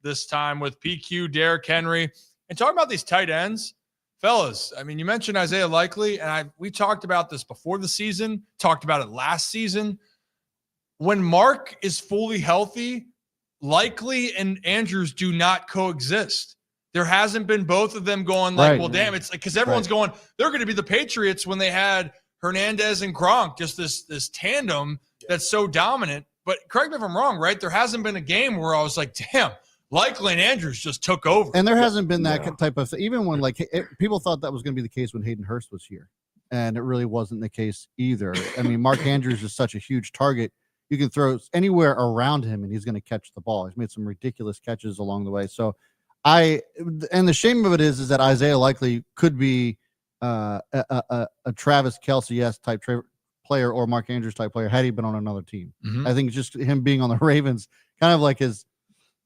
this time with PQ, Derrick Henry. And talking about these tight ends, fellas, I mean, you mentioned Isaiah Likely, and we talked about this before the season, talked about it last season. When Mark is fully healthy, Likely and Andrews do not coexist. There hasn't been both of them going like, well, damn, it's like, because everyone's going, they're going to be the Patriots when they had Hernandez and Gronk, just this tandem that's so dominant. But correct me if I'm wrong, right? There hasn't been a game where I was like, damn, Likely and Andrews just took over. And there hasn't been that type of thing. Even when people thought that was going to be the case when Hayden Hurst was here. And it really wasn't the case either. I mean, Mark Andrews is such a huge target. You can throw anywhere around him and he's going to catch the ball. He's made some ridiculous catches along the way. So and the shame of it is that Isaiah Likely could be a Travis Kelce type player or Mark Andrews type player had he been on another team. Mm-hmm. I think just him being on the Ravens kind of like is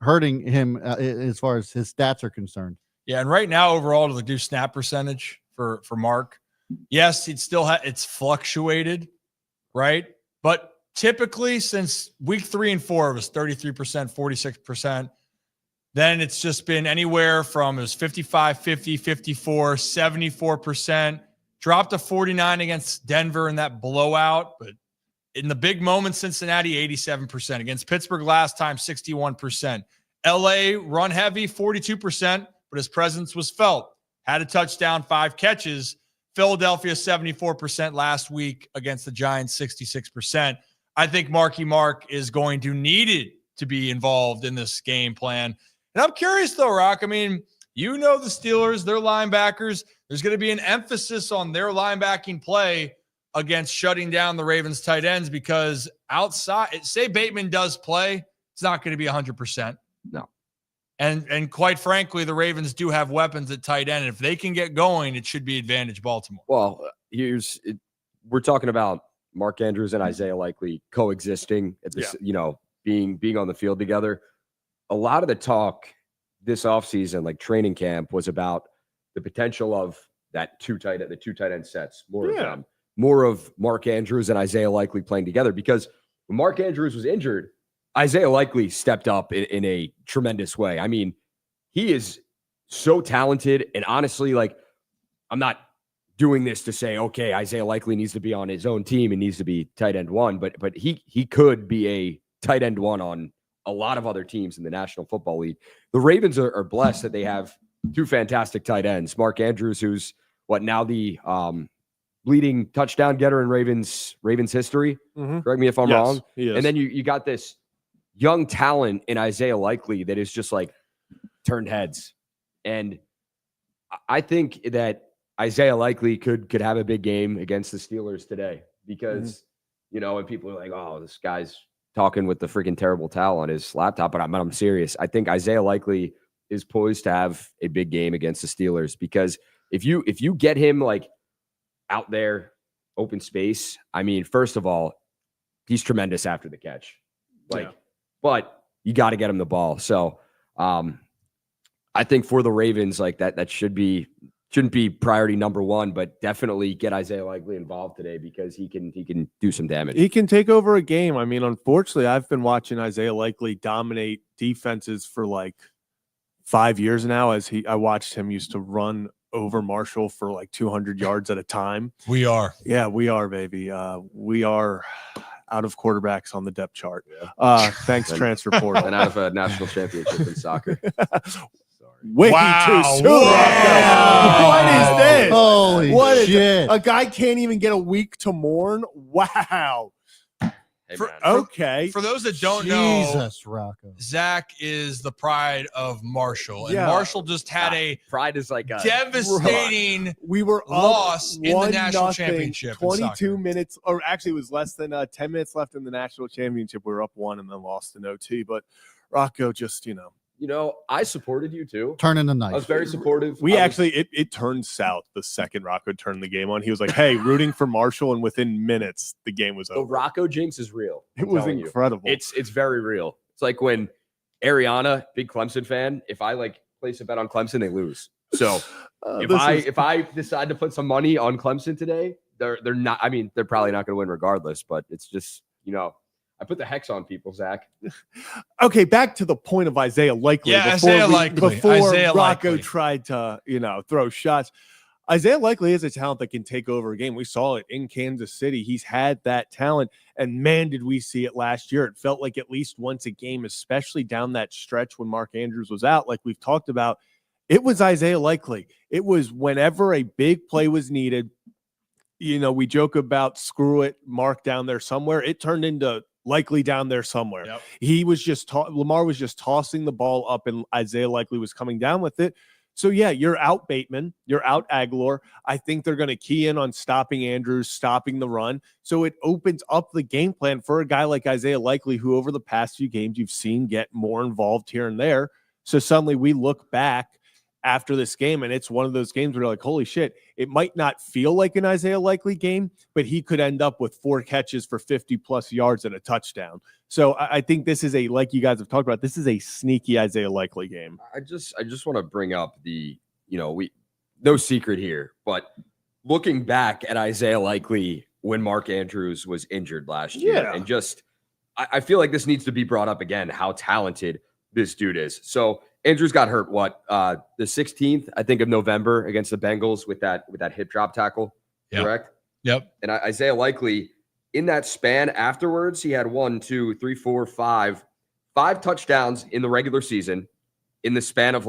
hurting him as far as his stats are concerned. Yeah, and right now overall to do snap percentage for Mark, yes, it's fluctuated, right? But typically since week 3 and 4 it was 33%, 46%. Then it's just been anywhere from it was 55, 50, 54, 74%, dropped to 49 against Denver in that blowout. But in the big moments, Cincinnati, 87%. Against Pittsburgh last time, 61%. LA run heavy, 42%, but his presence was felt. Had a touchdown, 5 catches. Philadelphia, 74% last week against the Giants, 66%. I think Marky Mark is going to need it to be involved in this game plan. And I'm curious, though, Rock. I mean, the Steelers, their linebackers, there's going to be an emphasis on their linebacking play against shutting down the Ravens tight ends because outside, say Bateman does play, it's not going to be 100%. No. And quite frankly, the Ravens do have weapons at tight end. And if they can get going, it should be advantage Baltimore. Well, we're talking about Mark Andrews and Isaiah Likely coexisting at this, being on the field together. A lot of the talk this offseason, like training camp, was about the potential of the two tight end sets, more of Mark Andrews and Isaiah Likely playing together. Because when Mark Andrews was injured, Isaiah Likely stepped up in a tremendous way. I mean, he is so talented, and honestly, like, I'm not doing this to say, okay, Isaiah Likely needs to be on his own team and needs to be tight end 1, but he could be a tight end 1 on a lot of other teams in the National Football League. The Ravens are blessed that they have 2 fantastic tight ends. Mark Andrews, who's now the leading touchdown getter in Ravens history. Mm-hmm. Correct me if I'm wrong. And then you got this young talent in Isaiah Likely that is just like turned heads. And I think that Isaiah Likely could have a big game against the Steelers today because, when people are like, oh, this guy's talking with the freaking terrible towel on his laptop, but I'm serious. I think Isaiah Likely is poised to have a big game against the Steelers, because if you get him like out there, open space, I mean, first of all, he's tremendous after the catch. But you got to get him the ball. So I think for the Ravens, like that shouldn't be priority number one, but definitely get Isaiah Likely involved today, because he can do some damage. He can take over a game. I mean, unfortunately, I've been watching Isaiah Likely dominate defenses for like 5 years now, as I watched him used to run over Marshall for like 200 yards at a time. We are. Yeah, we are, baby. We are out of quarterbacks on the depth chart. Yeah. Thanks, transfer portal. And out of a national championship in soccer. Way too soon. Wow. What is this? Holy shit. A guy can't even get a week to mourn? Wow. Hey, Okay. For those that don't know, Jesus, Rocco. Zach is the pride of Marshall. And Yeah. Marshall just had a pride is like a devastating We were loss up in the national 1-0, championship in 22 soccer. minutes, or actually it was less than 10 minutes left in the national championship. We were up 1 and then lost in OT. But Rocco just, I supported you too. Turning the I knife. was very supportive. it turned south the second Rocco turned the game on. He was like, hey, rooting for Marshall, and within minutes the game was The over. Rocco jinx is real. It was incredible. It's very real. It's like when Ariana, big Clemson fan, if I like place a bet on Clemson, they lose. So if I decide to put some money on Clemson today, they're not. I mean, they're probably not going to win regardless. But it's just I put the hex on people, Zach. Okay, back to the point of Isaiah Likely. Yeah, Before Isaiah Rocco Likely. tried to, throw shots. Isaiah Likely is a talent that can take over a game. We saw it in Kansas City. He's had that talent, and man, did we see it last year. It felt like at least once a game, especially down that stretch when Mark Andrews was out, like we've talked about, it was Isaiah Likely. It was whenever a big play was needed. We joke about screw it, Mark down there somewhere. It turned into Likely down there somewhere. Yep. He was just Lamar was just tossing the ball up, and Isaiah Likely was coming down with it. So yeah, you're out Bateman, you're out Aguilar. I think they're going to key in on stopping Andrews, stopping the run. So it opens up the game plan for a guy like Isaiah Likely, who over the past few games you've seen get more involved here and there. So suddenly we look back after this game, and it's one of those games where you're like, holy shit, it might not feel like an Isaiah Likely game, but he could end up with 4 catches for 50+ yards and a touchdown. So I think this is like you guys have talked about, this is a sneaky Isaiah Likely game. I just want to bring up no secret here, but looking back at Isaiah Likely when Mark Andrews was injured last year, and just I feel like this needs to be brought up again, how talented this dude is. So Andrews got hurt, the 16th, I think, of November against the Bengals with that hip drop tackle, correct? Yep. And Isaiah Likely, in that span afterwards, he had 5 touchdowns in the regular season in the span of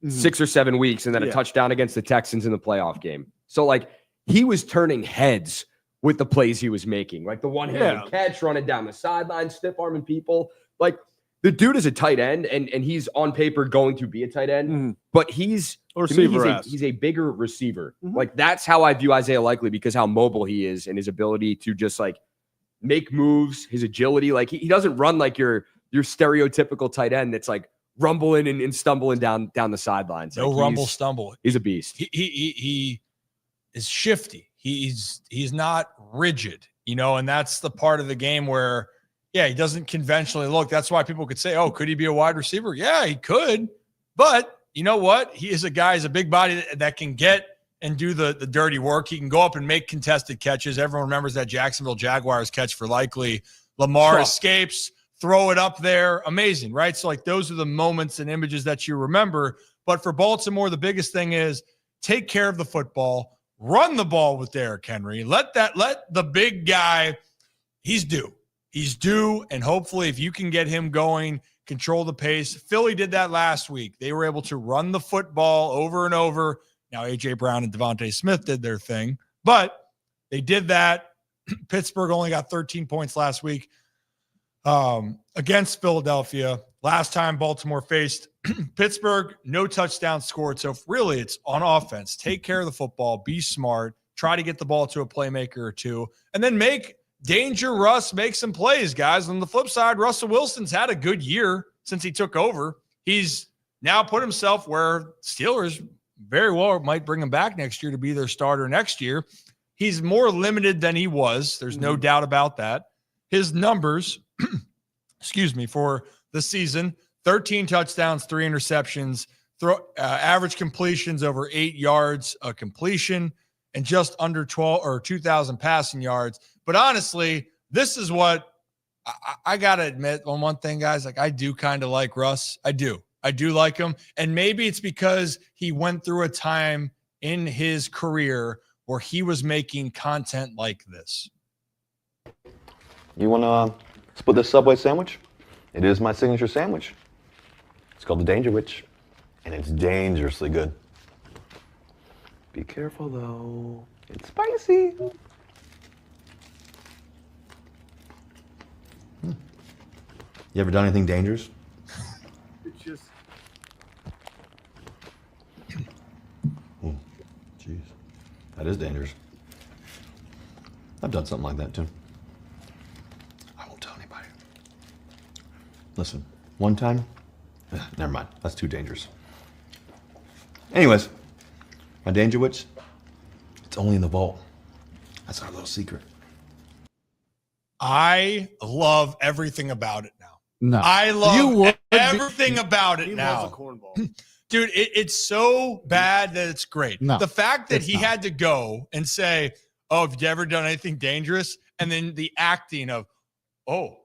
6 or 7 weeks, and then a touchdown against the Texans in the playoff game. So, he was turning heads with the plays he was making, like the one-handed catch, running down the sideline, stiff-arming people. The dude is a tight end, and he's on paper going to be a tight end, but he's a bigger receiver. That's how I view Isaiah Likely, because how mobile he is and his ability to just make moves, his agility. He doesn't run like your stereotypical tight end that's rumbling and stumbling down the sidelines. No rumble, stumble. He's a beast. He is shifty. He's not rigid, and that's the part of the game where, yeah, he doesn't conventionally look. That's why people could say, oh, could he be a wide receiver? Yeah, he could. But you know what? He is a guy, he's a big body that can get and do the dirty work. He can go up and make contested catches. Everyone remembers that Jacksonville Jaguars catch for Likely. Lamar escapes, throw it up there. Amazing, right? So those are the moments and images that you remember. But for Baltimore, the biggest thing is take care of the football, run the ball with Derrick Henry. Let the big guy, he's due. He's due, and hopefully if you can get him going, control the pace. Philly did that last week. They were able to run the football over and over. Now, A.J. Brown and Devontae Smith did their thing, but they did that. Pittsburgh only got 13 points last week against Philadelphia. Last time Baltimore faced Pittsburgh, no touchdowns scored. So really it's on offense. Take care of the football, be smart, try to get the ball to a playmaker or two, and then make Danger Russ makes some plays, guys. On the flip side, Russell Wilson's had a good year since he took over. He's now put himself where Steelers very well might bring him back next year to be their starter next year. He's more limited than he was. There's no doubt about that. His numbers, for the season, 13 touchdowns, 3 interceptions, average completions over 8 yards a completion, and just under 2,000 passing yards. But honestly, this is what I got to admit on one thing, guys. Like, I do kind of like Russ. I do like him. And maybe it's because he went through a time in his career where he was making content like this. You want to split this Subway sandwich? It is my signature sandwich. It's called the Danger Witch, and it's dangerously good. Be careful, though. It's spicy. You ever done anything dangerous? It's just Jeez, that is dangerous. I've done something like that, too. I won't tell anybody. Listen, one time, never mind. That's too dangerous. Anyways, my Danger Witch, it's only in the vault. That's our little secret. I love everything about it now. No, I love everything about it he now. loves a cornball. Dude, it's so bad that it's great. No, the fact that he not. had to go and say, oh, have you ever done anything dangerous? And then the acting of, oh,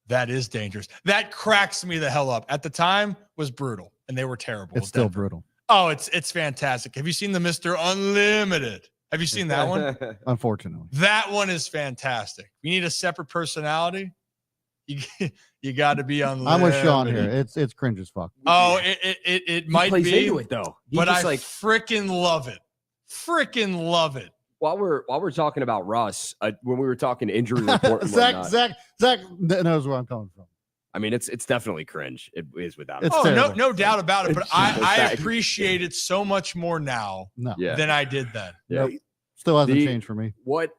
that is dangerous. That cracks me the hell up. At the time, was brutal, and they were terrible. It's still brutal. Oh, it's fantastic. Have you seen the Mr. Unlimited? Have you seen that one? Unfortunately. That one is fantastic. You need a separate personality. You got to be unlimited. I'm with Sean here. It's cringe as fuck. Oh, it might plays be into it though. He but just, I freaking love it. Freaking love it. While we're talking about Russ, when we were talking injury report, and whatnot, Zach knows where I'm coming from. I mean, it's definitely cringe. It is without. It's Oh, terrible. no doubt about it. But It's I just- appreciate it so much more now No, Yeah. than I did then. Yeah. still hasn't The- changed for me. While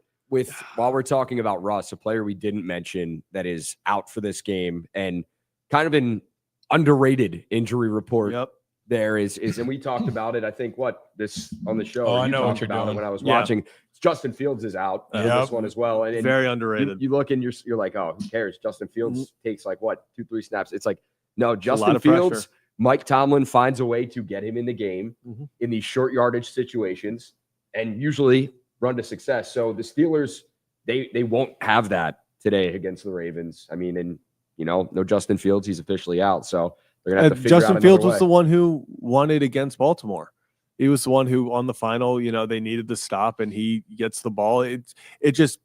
we're talking about Russ, a player we didn't mention that is out for this game and kind of an underrated injury report. Yep. There is, and we talked about it. I think this on the show. Oh, or I you know what talked you're about doing. it when I was Yeah. watching. Justin Fields is out for Yep. this one as well, and Very you, underrated. you look and you're like, oh, who cares? Justin Fields takes like what 2-3 snaps. It's like no, a lot Justin of pressure. Fields. Mike Tomlin finds a way to get him in the game Mhm. in these short yardage situations, and usually run to success. So the Steelers, they won't have that today against the Ravens. I mean, and no Justin Fields, he's officially out. So they're gonna have to figure Justin out Fields another was way. the one who won it against Baltimore. He was the one who on the final, they needed the stop and he gets the ball. It just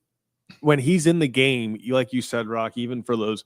when he's in the game, like you said, Rock, even for those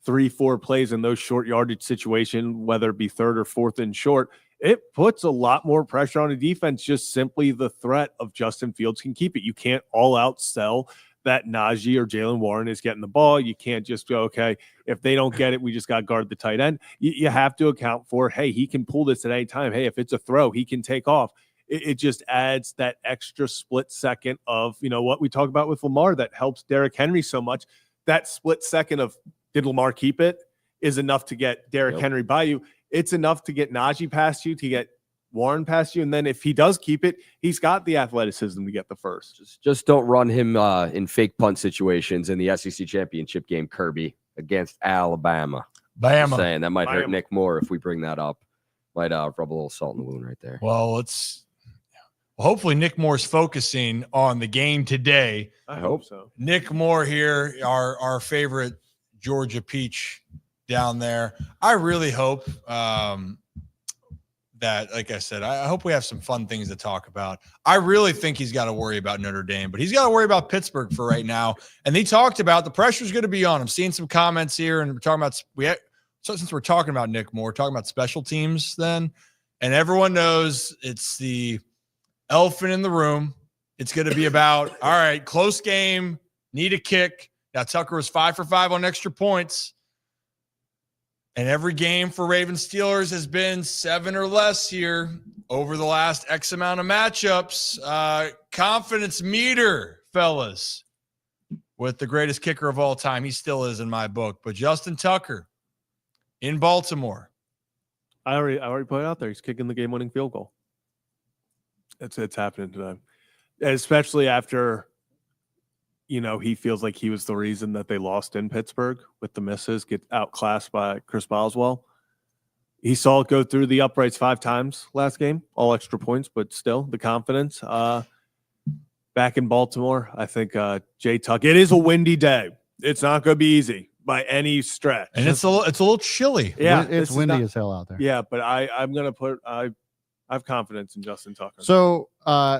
3-4 plays in those short yardage situation, whether it be third or fourth and short, it puts a lot more pressure on a defense. Just simply the threat of Justin Fields can keep it. You can't all out sell that Najee or Jalen Warren is getting the ball. You can't just go, okay, if they don't get it, we just got to guard the tight end. You have to account for, hey, he can pull this at any time. Hey, if it's a throw, he can take off. It just adds that extra split second of, what we talk about with Lamar that helps Derrick Henry so much. That split second of, did Lamar keep it, is enough to get Derrick Henry by you. It's enough to get Najee past you, to get Warren past you. And then if he does keep it, he's got the athleticism to get the first. Just don't run him in fake punt situations in the SEC championship game, Kirby, against Alabama. Just saying that might hurt Bama. Nick Moore if we bring that up. Might rub a little salt in the wound right there. Well, hopefully Nick Moore's focusing on the game today. I hope so. Nick Moore here, our favorite Georgia Peach down there. I really hope that, like I said, I hope we have some fun things to talk about. I really think he's got to worry about Notre Dame, but he's got to worry about Pittsburgh for right now. And he talked about the pressure's going to be on him. Seeing some comments here, and we're talking about so since we're talking about Nick Moore, talking about special teams then, and everyone knows it's the elephant in the room. It's going to be about, all right, close game, need a kick. Now Tucker was 5 for 5 on extra points. And every game for Ravens Steelers has been 7 or less here over the last X amount of matchups. Confidence meter, fellas. with the greatest kicker of all time. He still is in my book. But Justin Tucker in Baltimore. I already put it out there. He's kicking the game-winning field goal. It's happening today, especially after, he feels like he was the reason that they lost in Pittsburgh with the misses, get outclassed by Chris Boswell. He saw it go through the uprights 5 times last game, all extra points, but still the confidence. Back in Baltimore, I think Jay Tuck. It is a windy day. It's not going to be easy by any stretch, and it's a little chilly. Yeah, it's windy as hell out there. Yeah, but I'm going to I have confidence in Justin Tucker. So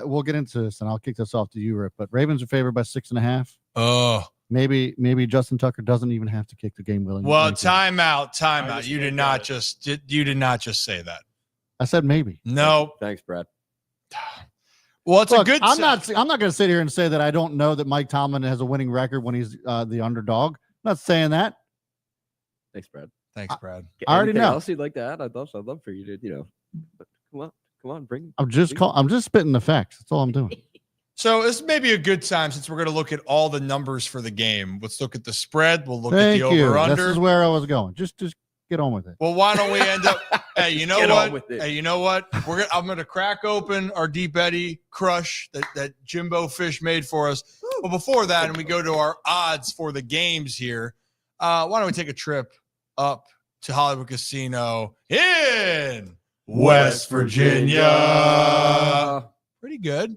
we'll get into this, and I'll kick this off to you, Rip. But Ravens are favored by 6.5. Oh, maybe Justin Tucker doesn't even have to kick the game winning. Well, timeout. You did not just say that. I said maybe. No, thanks, Brad. Well, it's Look, a good. I'm not going to sit here and say that I don't know that Mike Tomlin has a winning record when he's the underdog. I'm not saying that. Thanks, Brad. Thanks, Brad. I already know. Else you'd like that? I'd love for you to, but come on, bring. I'm just spitting the facts. That's all I'm doing. So this may be a good time since we're going to look at all the numbers for the game. Let's look at the spread. We'll look at the over/under. This is where I was going. Just get on with it. Well, why don't we end up? Hey, you know Get what? on with it. Hey, you know what? I'm going to crack open our Deep Eddy crush that Jimbo Fish made for us. But before that, and we go to our odds for the games here. Why don't we take a trip up to Hollywood Casino in West Virginia? Pretty good.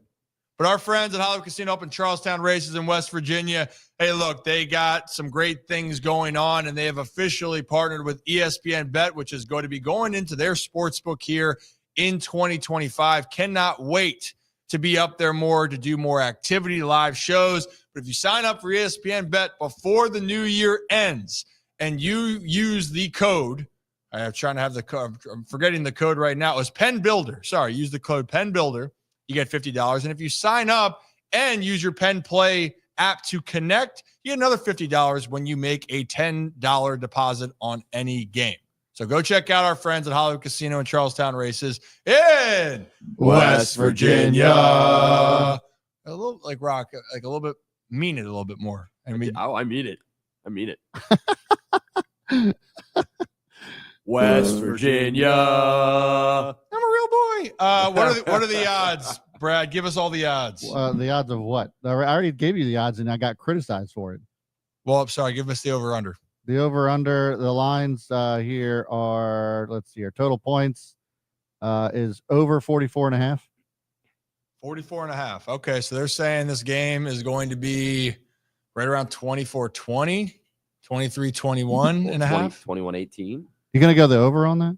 But our friends at Hollywood Casino up in Charlestown Races in West Virginia, hey, look, they got some great things going on, and they have officially partnered with ESPN Bet, which is going to be going into their sportsbook here in 2025. Cannot wait to be up there more, to do more activity, live shows. But if you sign up for ESPN Bet before the new year ends and you use the code, I'm trying to have the code, I'm forgetting the code right now. It was Pen Builder. Sorry, use the code Pen Builder. You get $50. And if you sign up and use your Penn Play app to connect, you get another $50 when you make a $10 deposit on any game. So go check out our friends at Hollywood Casino and Charlestown Races in West Virginia. A little like rock, like a little bit, mean it a little bit more. I mean it. West Virginia. I'm a real boy. What are the odds, Brad? Give us all the odds. The odds of what? I already gave you the odds, and I got criticized for it. Well, I'm sorry. Give us the over/under. The over/under. The lines here are. Let's see. Our total points is over 44.5. 44.5. Okay, so they're saying this game is going to be right around 24-20, 23-21 and a half. 21-18. You gonna go the over on that?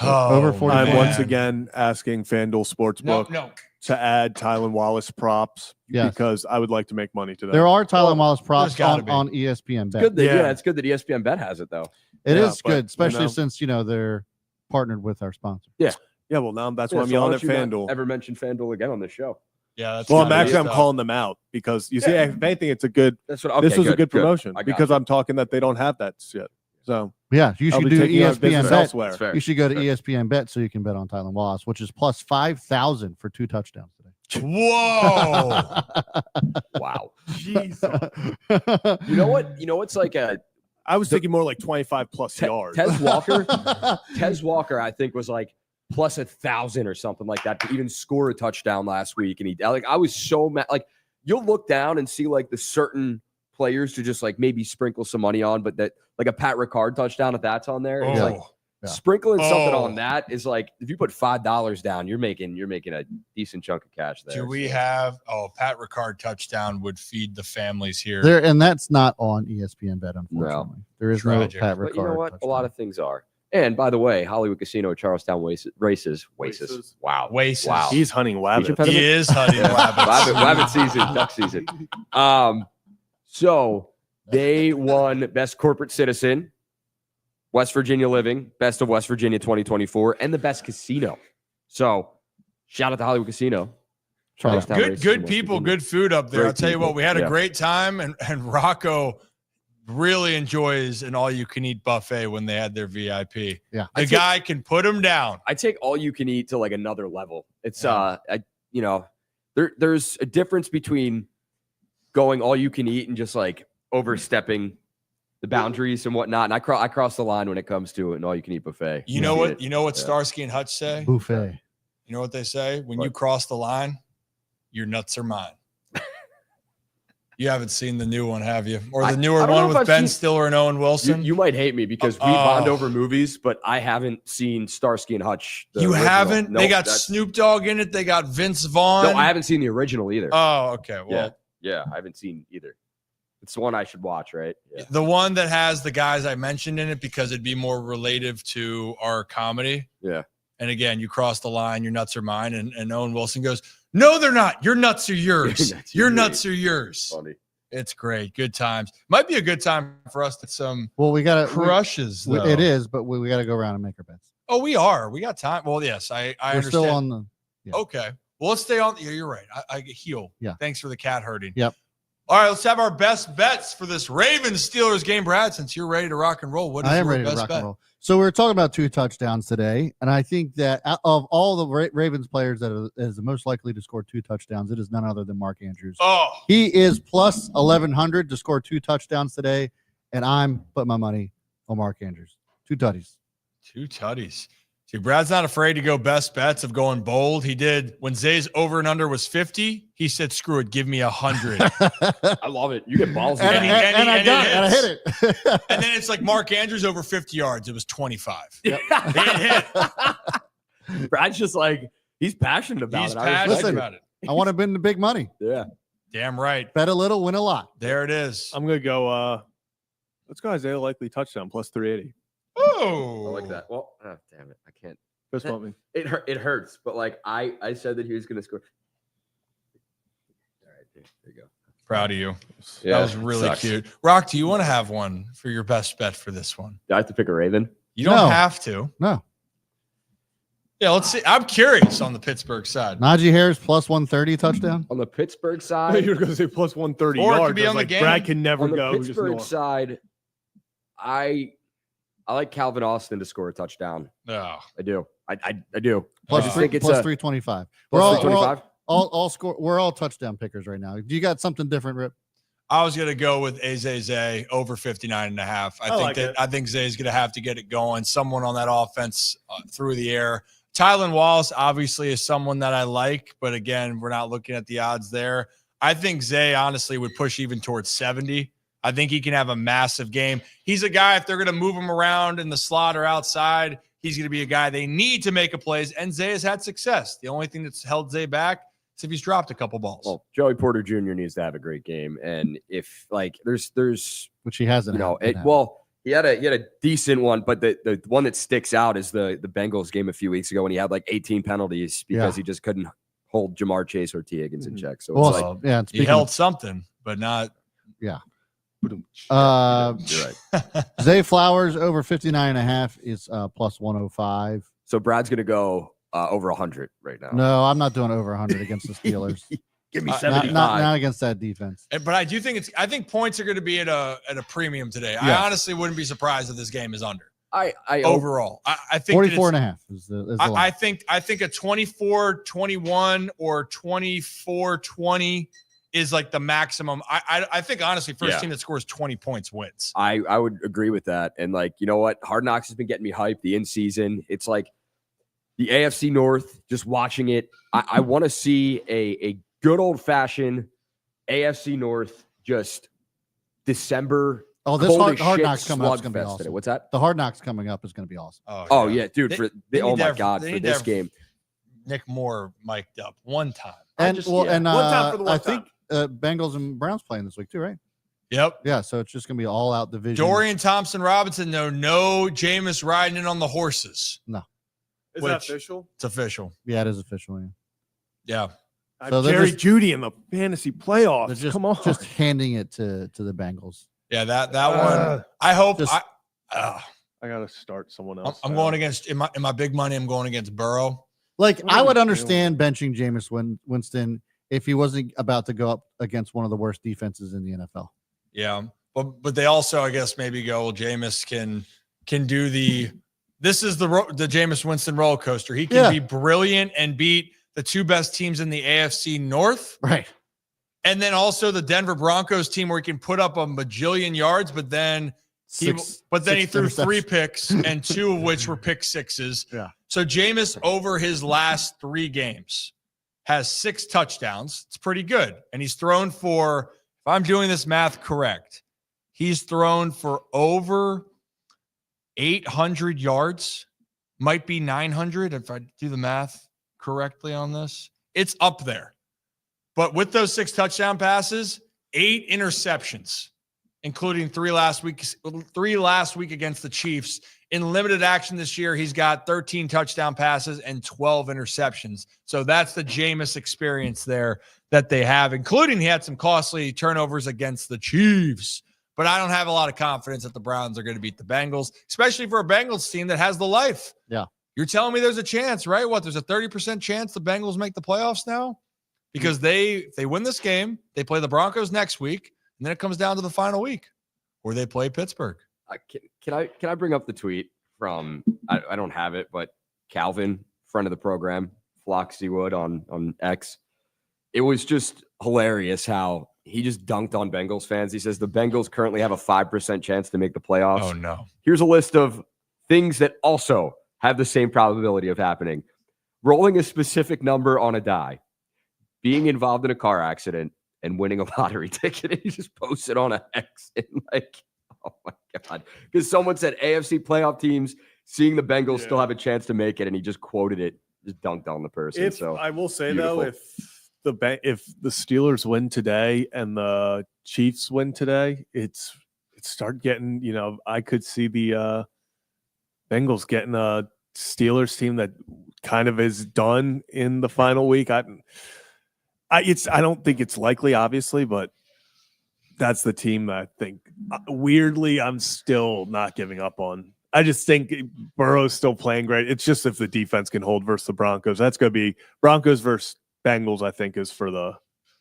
Oh, over 40. I'm man. once again asking FanDuel Sportsbook No. to add Tylen Wallace props Yes. because I would like to make money today. There are Tylen Wallace props there's gotta on ESPN Bet. Good that, Yeah. it's good that ESPN Bet has it though. It Yeah, is but, good, especially you know. since they're partnered with our sponsor. Yeah, well, now that's why I'm so yelling why at don't you not FanDuel. ever mention FanDuel again on this show? Yeah, that's Well, kinda I'm messed up. calling them out because you see, Yeah. if anything, it's a good. That's what. This was a good good. promotion I got because you. I'm talking that they don't have that shit. So Yeah, you I'll should be do taking out ESPN business Bet. elsewhere. That's fair. You should go to Fair. ESPN Bet so you can bet on Tylen Wallace, which is plus 5,000 for 2 touchdowns today. Whoa. Wow. Jeez. You know what? You know what's like a I was thinking more like 25 plus yards. Tez Walker. Tez Walker, I think, was like plus 1,000 or something like that to even score a touchdown last week. And he I was so mad. Like you'll look down and see like the certain players to just like maybe sprinkle some money on, but that like a Pat Ricard touchdown, if that's on there, it's like Yeah. sprinkling something Oh. on that is like if you put $5 down, you're making a decent chunk of cash there. Do we have Pat Ricard touchdown would feed the families here. There, and that's not on ESPN Bet, unfortunately. There is Tragic. no Pat But Ricard. you know what? A touchdown. lot of things are. And by the way, Hollywood Casino, Charlestown races. Wow. Waces. Wow. He's hunting Speech wabbits. He is hunting rabbits. Rabbit season, duck season. So they won Best Corporate Citizen, West Virginia Living, Best of West Virginia 2024, and the Best Casino. So shout out to Hollywood Casino. Charlestown races in Good West people, Virginia. good food up there. Great I'll tell you what, people. we had a Yeah. great time, and Rocco really enjoys an all-you-can-eat buffet when they had their VIP. Yeah. The guy can put him down. I take all you can eat to like another level. It's there's a difference between going all you can eat and just like overstepping the boundaries and whatnot. And I cross the line when it comes to an all you can eat buffet. You know what? You know what Starsky and Hutch say? Buffet. You know what they say? When you cross the line, your nuts are mine. You haven't seen the new one, have you? Or the newer one with Ben Stiller and Owen Wilson? You might hate me because we bond over movies, but I haven't seen Starsky and Hutch. You haven't? Nope, they got Snoop Dogg in it. They got Vince Vaughn. No, I haven't seen the original either. Oh, okay. Well, yeah, I haven't seen either. It's the one I should watch, right? Yeah. The one that has the guys I mentioned in it because it'd be more relative to our comedy. Yeah. And again, you cross the line, your nuts are mine. And Owen Wilson goes, no, they're not. Your nuts are yours. Your nuts are yours. Funny. It's great. Good times. Might be a good time for us to some Well, we got crushes. It is, but we got to go around and make our bets. Oh, we are. We got time. Well, yes, I We're understand. still on the. Yeah. Okay. Well, let's stay on. Yeah, you're right. I get heal. Yeah. Thanks for the cat herding. Yep. All right, let's have our best bets for this Ravens Steelers game. Brad, since you're ready to rock and roll, what is I am your ready to best rock bet? and roll. So we're talking about 2 touchdowns today, and I think that of all the Ravens players that is the most likely to score 2 touchdowns, it is none other than Mark Andrews. Oh, He is plus 1,100 to score 2 touchdowns today, and I'm putting my money on Mark Andrews. 2 tutties. 2 tutties. See, Brad's not afraid to go best bets of going bold. He did when Zay's over and under was 50. He said, "Screw it, give me 100." I love it. You get balls. and I got it. And I hit it. And then it's like Mark Andrews over 50 yards. It was 25. Yep. Brad's just like he's passionate about He's it. passionate about it. I want to win the big money. Yeah. Damn right. Bet a little, win a lot. There it is. I'm gonna go. Let's go Isaiah Likely touchdown plus 380. Oh, I like that. Well, damn it. I can't. Fist bump me. It hurts, but like I said that he was gonna score. All right, there you go. Proud of you. Yeah, that was really sucks. cute. Rock, do you want to have one for your best bet for this one? Do I have to pick a Raven? You don't No. have to. No. Yeah, let's see. I'm curious on the Pittsburgh side. Najee Harris plus 130 touchdown. On the Pittsburgh I side, thought you were going to say plus 130 Or it could yards. be I was on the like, game. Brad can never on the go. Just Pittsburgh know. side, I like Calvin Austin to score a touchdown. No. I do. I do. Plus I just three, think it's plus a 325. plus We're all 325. all score. We're all touchdown pickers right now. Do you got something different, Rip? I was going to go with Zay over 59.5. I think Zay's going to have to get it going. Someone on that offense through the air. Tylan Wallace obviously is someone that I like, but again, we're not looking at the odds there. I think Zay honestly would push even towards 70. I think he can have a massive game. He's a guy, if they're going to move him around in the slot or outside, he's going to be a guy they need to make a plays, and Zay has had success. The only thing that's held Zay back is if he's dropped a couple balls. Well, Joey Porter Jr. needs to have a great game, and if like there's Which he hasn't. he had a decent one, but the one that sticks out is the Bengals game a few weeks ago when he had like 18 penalties because he just couldn't hold Jamar Chase or T. Higgins in check. So it's like, yeah, he held something, but not. Yeah. you're right. Zay Flowers over 59.5 is plus 105. So Brad's gonna go over 100 right now. No, I'm not doing over 100 against the Steelers. Give me Not- 75. not against that defense. But I do think I think points are going to be at a premium today. Yeah. I honestly wouldn't be surprised if this game is under I overall. I think 44.5 is the line. I think a 24-21 or 24-20 is like the maximum. I think honestly, first team that scores 20 points wins. I would agree with that. And like, you know what? Hard Knocks has been getting me hyped the in-season. It's like the AFC North, just watching it. I want to see a good old-fashioned AFC North just December. Oh, this cold as hard shit knocks coming up is going to be slugfest awesome. today. What's that? The Hard Knocks coming up is going to be awesome. Oh yeah, dude. They Oh need to my have- God, they for need to this have game. Nick Moore mic'd up one time. And One time for the one I think Bengals and Browns playing this week too, right? Yep. Yeah, so it's just going to be all out division. Dorian Thompson Robinson, no Jameis riding in on the horses. Is Which- that official? It's official. Yeah, it is official. Yeah. Yeah. So they're Jerry just- Jeudy in the fantasy playoffs. They're just, Come on. just handing it to the Bengals. Yeah, that one. I hope. Just- I got to start someone else. I'm going against in my big money. I'm going against Burrow. Like, What I are would we understand benching Jameis Winston if he wasn't about to go up against one of the worst defenses in the NFL. Yeah, but they also, I guess, maybe go. Well, Jameis can do the. This is the Jameis Winston roller coaster. He can be brilliant and beat the 2 best teams in the AFC North, Right. And then also the Denver Broncos team where he can put up a bajillion yards, but then he threw 3 picks and 2 of which were pick sixes. Yeah. So Jameis over his last 3 games has 6 touchdowns. It's pretty good. And he's thrown for, if I'm doing this math correct, he's thrown for over 800 yards, might be 900 if I do the math correctly on this. It's up there. But with those 6 touchdown passes, 8 interceptions, including 3 last week against the Chiefs. In limited action this year, he's got 13 touchdown passes and 12 interceptions. So that's the Jameis experience there that they have, including he had some costly turnovers against the Chiefs. But I don't have a lot of confidence that the Browns are going to beat the Bengals, especially for a Bengals team that has the life. Yeah. You're telling me there's a chance, right? What, there's a 30% chance the Bengals make the playoffs now? Because if they win this game, they play the Broncos next week, and then it comes down to the final week where they play Pittsburgh. Can I bring up the tweet from, I don't have it, but Calvin, friend of the program, Floxy Wood on X. It was just hilarious how he just dunked on Bengals fans. He says the Bengals currently have a 5% chance to make the playoffs. Oh, no. Here's a list of things that also have the same probability of happening. Rolling a specific number on a die, being involved in a car accident, and winning a lottery ticket. And he just posted on a X and like, oh my God. Because someone said AFC playoff teams seeing the Bengals still have a chance to make it, and he just quoted it, just dunked on the person. So I will say beautiful. Though, if the Steelers win today and the Chiefs win today, it start getting, I could see the Bengals getting a Steelers team that kind of is done in the final week. I don't think it's likely, obviously, but that's the team that I think, weirdly, I'm still not giving up on. I just think Burrow's still playing great. It's just if the defense can hold versus the Broncos. That's going to be Broncos versus Bengals, I think, is for the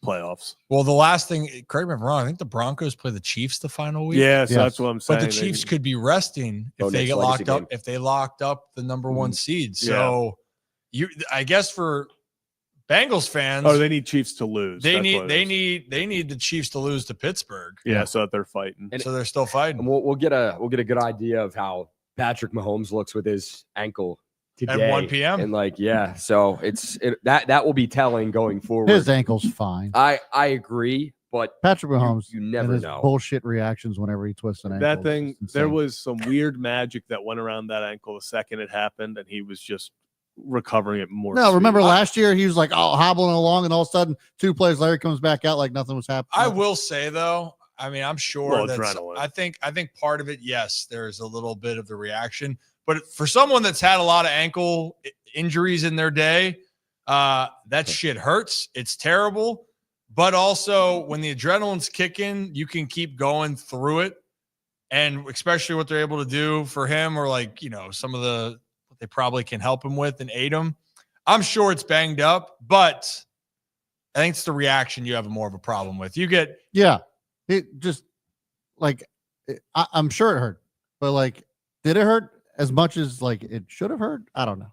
playoffs. Well, the last thing, correct me if I'm wrong, I think the Broncos play the Chiefs the final week. Yeah, so that's what I'm saying. But the Chiefs could be resting if they get locked up, if they locked up the number 1 seed. So I guess for Bengals fans, they need Chiefs to lose. They need the Chiefs to lose to Pittsburgh. Yeah, so that they're fighting. So they're still fighting. And we'll get a good idea of how Patrick Mahomes looks with his ankle today at 1 p.m. And so that will be telling going forward. His ankle's fine. I agree, but Patrick Mahomes, you never his know. Bullshit reactions whenever he twists an ankle. That thing, there was some weird magic that went around that ankle the second it happened, and he was just recovering it more. No, remember last year he was like hobbling along, and all of a sudden 2 plays later comes back out like nothing was happening. I will say though, I mean, I'm sure adrenaline. I think part of it, yes, there's a little bit of the reaction, but for someone that's had a lot of ankle injuries in their day, that shit hurts. It's terrible, but also when the adrenaline's kicking, you can keep going through it, and especially what they're able to do for him, or like some of the. They probably can help him with and aid him. I'm sure it's banged up, but I think it's the reaction you have more of a problem with. It just I'm sure it hurt, but did it hurt as much as it should have hurt? I don't know.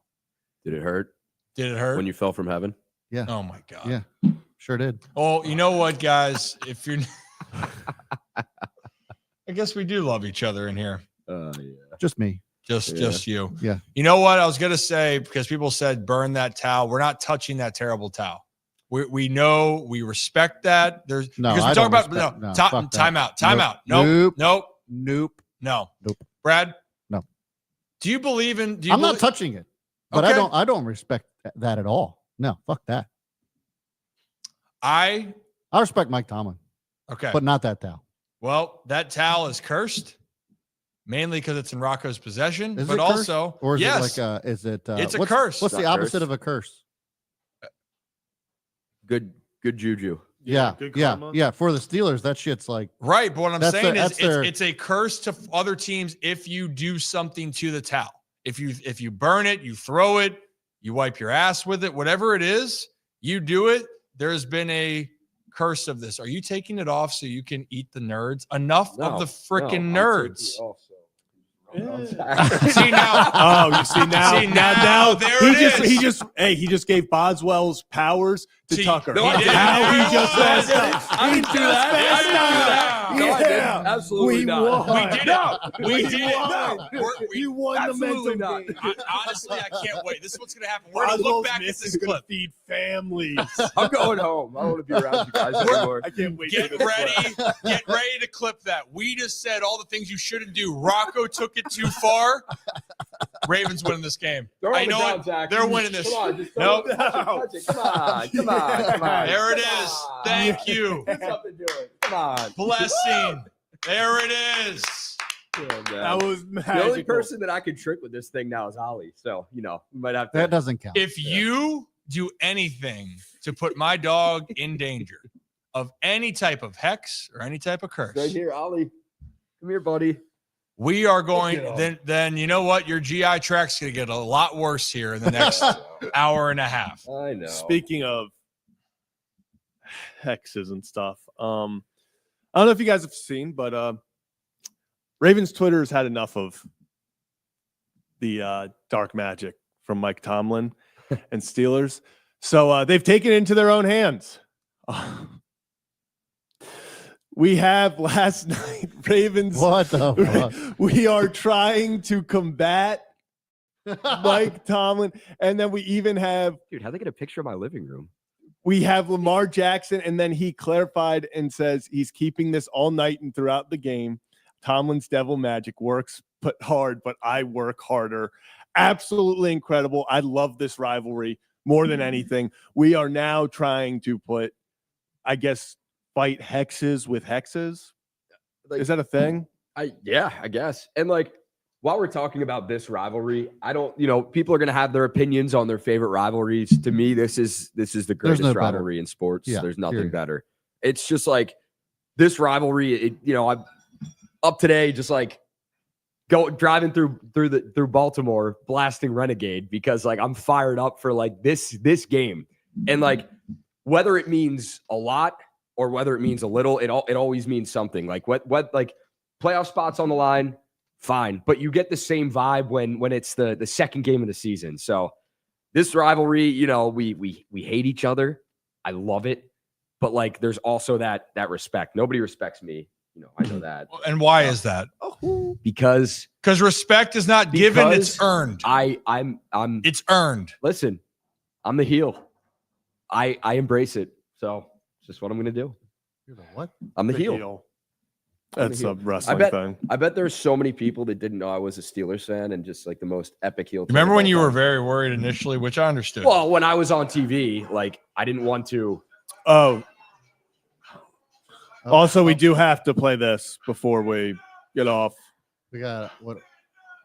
Did it hurt? Did it hurt when you fell from heaven? Yeah. Oh my God. Yeah, sure did. Oh, you know what, guys? If you're, I guess we do love each other in here. Yeah. Just me. Just you. Yeah. You know what I was gonna say, because people said burn that towel. We're not touching that terrible towel. We know, we respect that. There's no. Because we talk about time out. Nope. Brad. No. Do you believe in? I'm not touching it, but okay. I don't respect that at all. No, fuck that. I respect Mike Tomlin. Okay, but not that towel. Well, that towel is cursed. Mainly because it's in Rocco's possession, is but also, or is yes, it's a curse. What's the opposite of a curse? Good juju. Yeah. For the Steelers, that shit's right. But what I'm saying is, it's a curse to other teams if you do something to the towel. If you burn it, you throw it, you wipe your ass with it, whatever it is, you do it. There's been a curse of this. Are you taking it off so you can eat the nerds? Enough of the freaking nerds. See now. Oh, you see now. See now. There it is. He just gave Boswell's powers to Tucker. No, I didn't. How he just messed I up. didn't do that. I didn't do that. No, I didn't. Yeah. Absolutely We not. won. We did it. We did it. No. You won the Absolutely mental not. game. Honestly, I can't wait. This is what's going to happen. We're going to look back at this going clip. to feed families. I'm going home. I don't want to be around you guys anymore. I can't wait. Get ready to clip that. We just said all the things you shouldn't do. Rocco took it too far. Ravens winning this game. I know it. They're winning this. Come on, just Nope. touch it. Come on. There it is. Thank you. Get something to it. Come on. Blessing. There it is. That was magical. The only person that I can trick with this thing now is Ollie. So, we might have to. That doesn't count. If you do anything to put my dog in danger of any type of hex or any type of curse, Right here, Ollie. Come here, buddy. we are going, then you know what? Your GI track's going to get a lot worse here in the next hour and a half. I know. Speaking of hexes and stuff, I don't know if you guys have seen, but Ravens Twitter has had enough of the dark magic from Mike Tomlin and Steelers. So they've taken it into their own hands. We have last night Ravens. What the fuck? We are trying to combat Mike Tomlin. And then we even have, Dude, how'd they get a picture of my living room? we have Lamar Jackson. And then he clarified and says he's keeping this all night and throughout the game. Tomlin's devil magic works but hard, but I work harder. Absolutely incredible. I love this rivalry more than anything. We are now trying to put, I guess, fight hexes with hexes. Like, Is that a thing? Yeah, I guess. And like, while we're talking about this rivalry, I don't, people are going to have their opinions on their favorite rivalries. To me, this is the greatest no rivalry in sports. Yeah, There's nothing period. better. It's just like this rivalry, I'm up today, just like driving through Baltimore, blasting Renegade because like I'm fired up for like this game. And like, whether it means a lot or whether it means a little, it always means something. Like what like playoff spots on the line, fine, but you get the same vibe when it's the second game of the season. So this rivalry, we hate each other. I love it, but like there's also that respect. Nobody respects me. I know that. And why is that? Because respect is not given, it's earned. I'm It's earned. Listen, I'm the heel. I embrace it. So it's just what I'm gonna do. You're the what? I'm the heel. That's a wrestling thing. I bet there's so many people that didn't know I was a Steelers fan and just like the most epic heel. Remember when you were very worried initially, which I understood. Well, when I was on TV, like I didn't want to. Oh. Also, we do have to play this before we get off. We got what?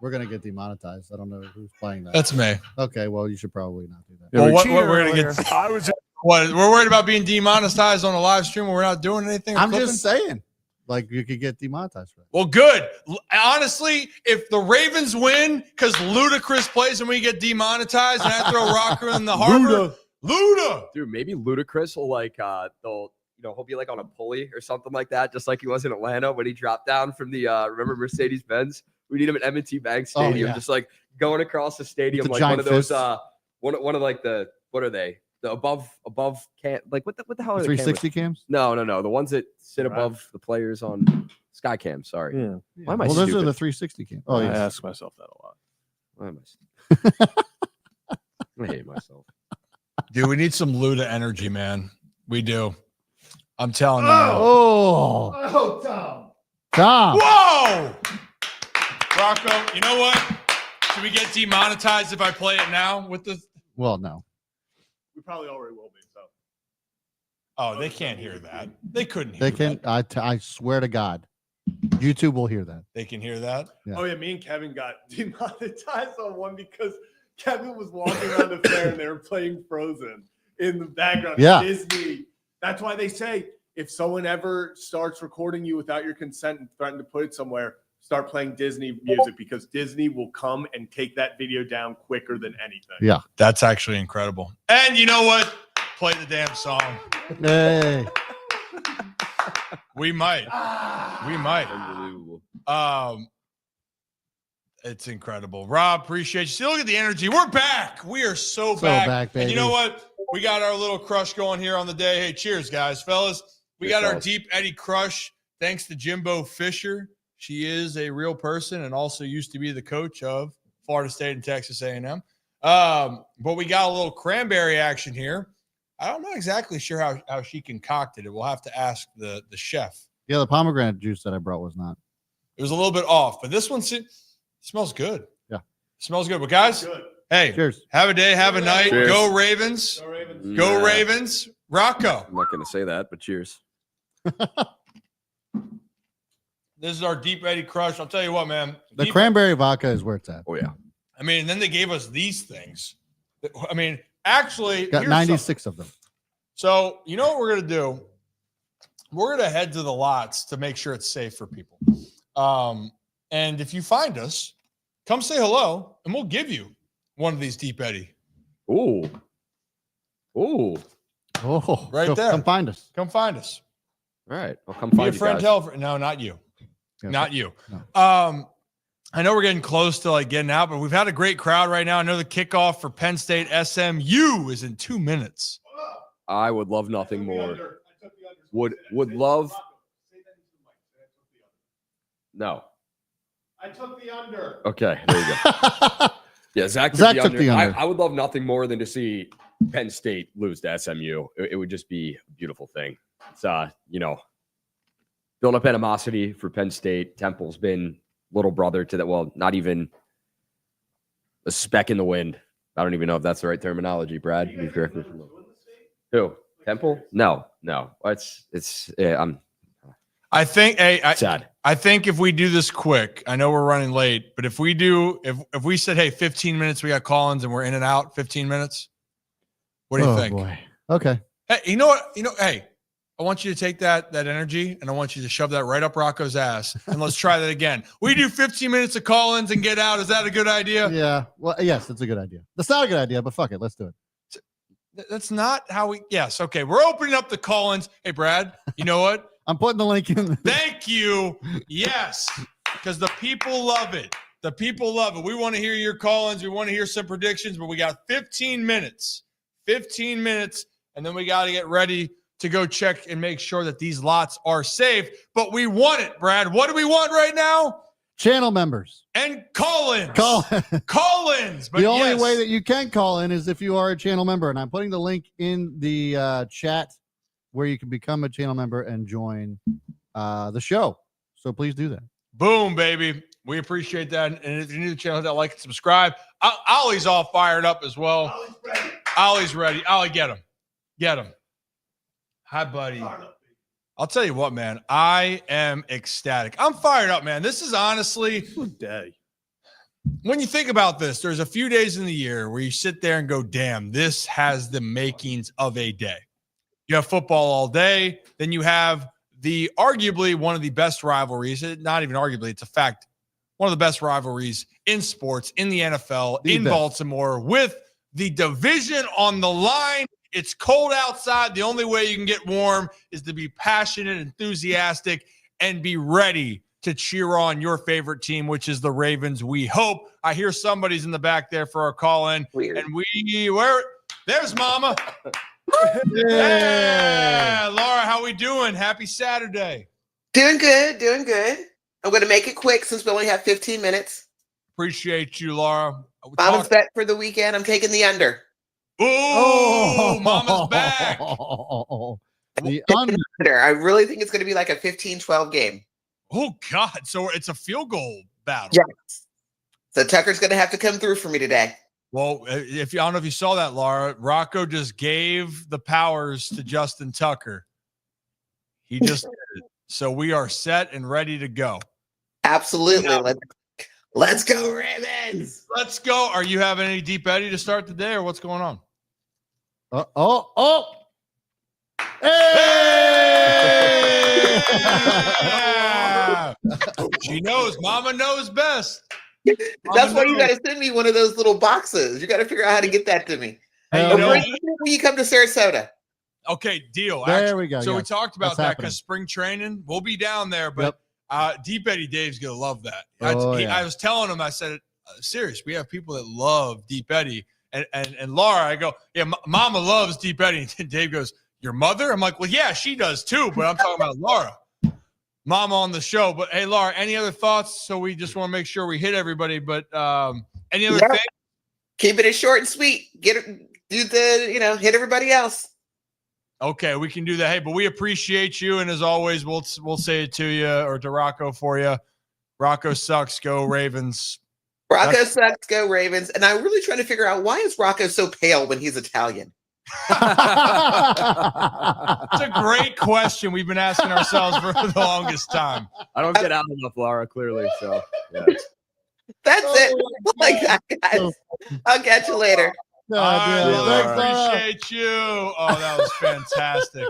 We're gonna get demonetized. I don't know who's playing that. That's me. Okay, well, you should probably not do that. Yeah, Well, we what cheated we're gonna earlier. get? What we're worried about being demonetized on a live stream when we're not doing anything. I'm just saying, like you could get demonetized for that. Well, good. Honestly, if the Ravens win because Ludacris plays and we get demonetized and I throw Rocker in the harbor, Luda. Dude, maybe Ludacris will like he'll be like on a pulley or something like that, just like he was in Atlanta when he dropped down from the remember Mercedes-Benz? We need him at M&T Bank Stadium, yeah. just like going across the stadium With the like one of giant those fists. one of like the what are they? The above cam, like what the hell are the 360 cams? No, the ones that sit Right. above the players on Skycam. Sorry. Yeah. Why am I Well, those are stupid? the 360 cams. Oh, I yeah. ask myself that a lot. Why am I? I hate myself. Dude, we need some Luda energy, man. We do. I'm telling you. Oh, Tom. Whoa! Rocco, you know what? Should we get demonetized if I play it now with the Well, no. We probably already will be. So. Oh, they can't hear that. They couldn't hear They can. that. I swear to God, YouTube will hear that. They can hear that. Yeah. Oh yeah, me and Kevin got demonetized on one because Kevin was walking around the fair and they were playing Frozen in the background. Yeah. Disney. That's why they say if someone ever starts recording you without your consent and threaten to put it somewhere, start playing Disney music because Disney will come and take that video down quicker than anything. Yeah. That's actually incredible. And you know what? Play the damn song. Hey. We might. We might. Unbelievable. It's incredible. Rob, appreciate you. See, look at the energy. We're back. We are so back. Baby. And you know what? We got our little crush going here on the day. Hey, cheers, guys. Fellas, we got our Deep Eddy crush thanks to Jimbo Fisher. She is a real person and also used to be the coach of Florida State and Texas A&M. But we got a little cranberry action here. I'm not exactly sure how she concocted it. We'll have to ask the chef. Yeah, the pomegranate juice that I brought was not. It was a little bit off, but this one smells good. Yeah. Smells good. But guys, hey, cheers. Have a day, have a night. Cheers. Go Ravens. Go Ravens. Go Ravens. Rocco. I'm not going to say that, but cheers. This is our Deep Eddy crush. I'll tell you what, man. The cranberry vodka is where it's at. Oh, yeah. I mean, then they gave us these things. I mean, actually, Got 96 of them. So, you know what we're going to do? We're going to head to the lots to make sure it's safe for people. And if you find us, come say hello, and we'll give you one of these Deep Eddy. Ooh. Oh, Right there. Come find us. Come find us. All right. I'll come Be find a you friend. guys. Tell. No, not you. Yeah, Not you. No. I know we're getting close to like getting out, but we've had a great crowd right now. I know the kickoff for Penn State SMU is in 2 minutes. I would love nothing more. Would love. No. I took the under. Okay, there you go. Yeah, Zach Zach took took the the under. under. I would love nothing more than to see Penn State lose to SMU. It would just be a beautiful thing. It's build up animosity for Penn State. Temple's been little brother to that. Well, not even a speck in the wind. I don't even know if that's the right terminology. Brad, you correct me. Who? Temple? No. I'm I think. Hey, sad. I think if we do this quick, I know we're running late, but if we said, hey, 15 minutes, we got Collins and we're in and out 15 minutes. What do you think? Boy. Okay. Hey, you know what? Hey, I want you to take that energy and I want you to shove that right up Rocco's ass. And let's try that again. We do 15 minutes of Collins and get out. Is that a good idea? Yeah. Well, yes, that's a good idea. That's not a good idea, but fuck it. Let's do it. That's not how we. Yes. Okay. We're opening up the Collins. Hey, Brad, you know what? I'm putting the link in. Thank you. Yes. Because the people love it. The people love it. We want to hear your Collins. We want to hear some predictions, but we got 15 minutes. 15 minutes. And then we got to get ready to go check and make sure that these lots are safe. But we want it, Brad. What do we want right now? Channel members. And Collins. Collins. But the only way that you can call in is if you are a channel member. And I'm putting the link in the chat where you can become a channel member and join the show. So please do that. Boom, baby. We appreciate that. And if you're new to the channel, hit that like and subscribe. Ollie's all fired up as well. Ollie's ready. Ollie, get him. Get him. Hi, buddy. I'll tell you what, man. I am ecstatic. I'm fired up, man. This is honestly Day. when you think about this, there's a few days in the year where you sit there and go, damn, this has the makings of a day. You have football all day. Then you have the arguably one of the best rivalries, not even arguably, it's a fact, one of the best rivalries in sports, in the NFL, in Baltimore, with the division on the line. It's cold outside. The only way you can get warm is to be passionate, enthusiastic, and be ready to cheer on your favorite team, which is the Ravens. We hope. I hear somebody's in the back there for our call-in. Weird. And there's Mama. Yeah, Laura, how we doing? Happy Saturday. Doing good. I'm going to make it quick since we only have 15 minutes. Appreciate you, Laura. Mama's bet for the weekend. I'm taking the under. Oh, Mama's back. The Under. I really think it's going to be like a 15-12 game. Oh, God. So it's a field goal battle. Yes. So Tucker's going to have to come through for me today. Well, I don't know if you saw that, Laura, Rocco just gave the powers to Justin Tucker. He just did it. So we are set and ready to go. Absolutely. Yeah. Let's go, Ravens. Let's go. Are you having any Deep Eddy to start the day or what's going on? Hey! She knows. Mama knows best. That's why you got to send me one of those little boxes. You got to figure out how to get that to me. Hey, when you come to Sarasota. Okay, deal. There we go. So we talked about that because spring training, we'll be down there. But Deep Eddie Dave's gonna love that. Oh, I was telling him, I said, serious, we have people that love Deep Eddie. And Laura, I go, yeah, Mama loves Deep Eddie. And Dave goes, your mother? I'm like, well, yeah, she does too, but I'm talking about Laura, Mama on the show. But hey, Laura, any other thoughts? So we just want to make sure we hit everybody. But any other thing? Keep it short and sweet. Hit everybody else. Okay, we can do that. Hey, but we appreciate you, and as always, we'll say it to you or to Rocco for you. Rocco sucks. Go Ravens. Rocco sucks. Go Ravens. And I'm really trying to figure out, why is Rocco so pale when he's Italian? It's a great question we've been asking ourselves for the longest time. I don't get out enough, Laura, clearly. So yeah. That's it. Like that, guys. I'll catch you later. I appreciate you. Oh, that was fantastic.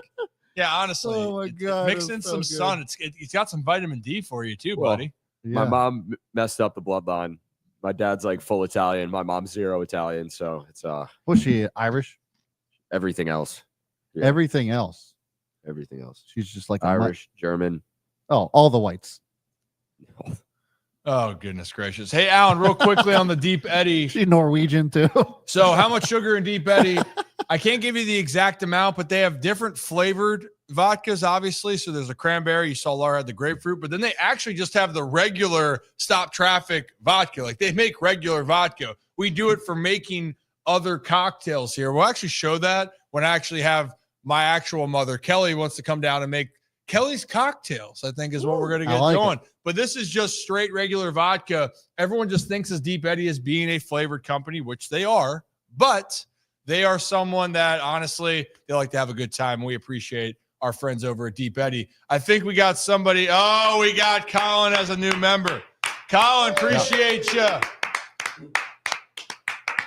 Yeah, honestly. Oh my God, mix in some sun. It's got some vitamin D for you too, buddy. My mom messed up the bloodline. My dad's like full Italian. My mom's zero Italian. So it's Was she Irish? everything else. Yeah. Everything else. Everything else. She's just like Irish, German. Oh, all the whites. Oh, goodness gracious. Hey, Alan, real quickly on the Deep Eddie. She's Norwegian too. So how much sugar in Deep Eddie? I can't give you the exact amount, but they have different flavored vodkas, obviously. So there's a cranberry. You saw Laura had the grapefruit, but then they actually just have the regular stop traffic vodka. Like they make regular vodka. We do it for making other cocktails here. We'll actually show that when I actually have my actual mother, Kelly, wants to come down and make Kelly's cocktails, I think is what we're going to get going. But this is just straight regular vodka. Everyone just thinks of Deep Eddie as being a flavored company, which they are, but they are someone that honestly, they like to have a good time. We appreciate our friends over at Deep Eddie. I think we got somebody. Oh, we got Colin as a new member. Colin, appreciate you.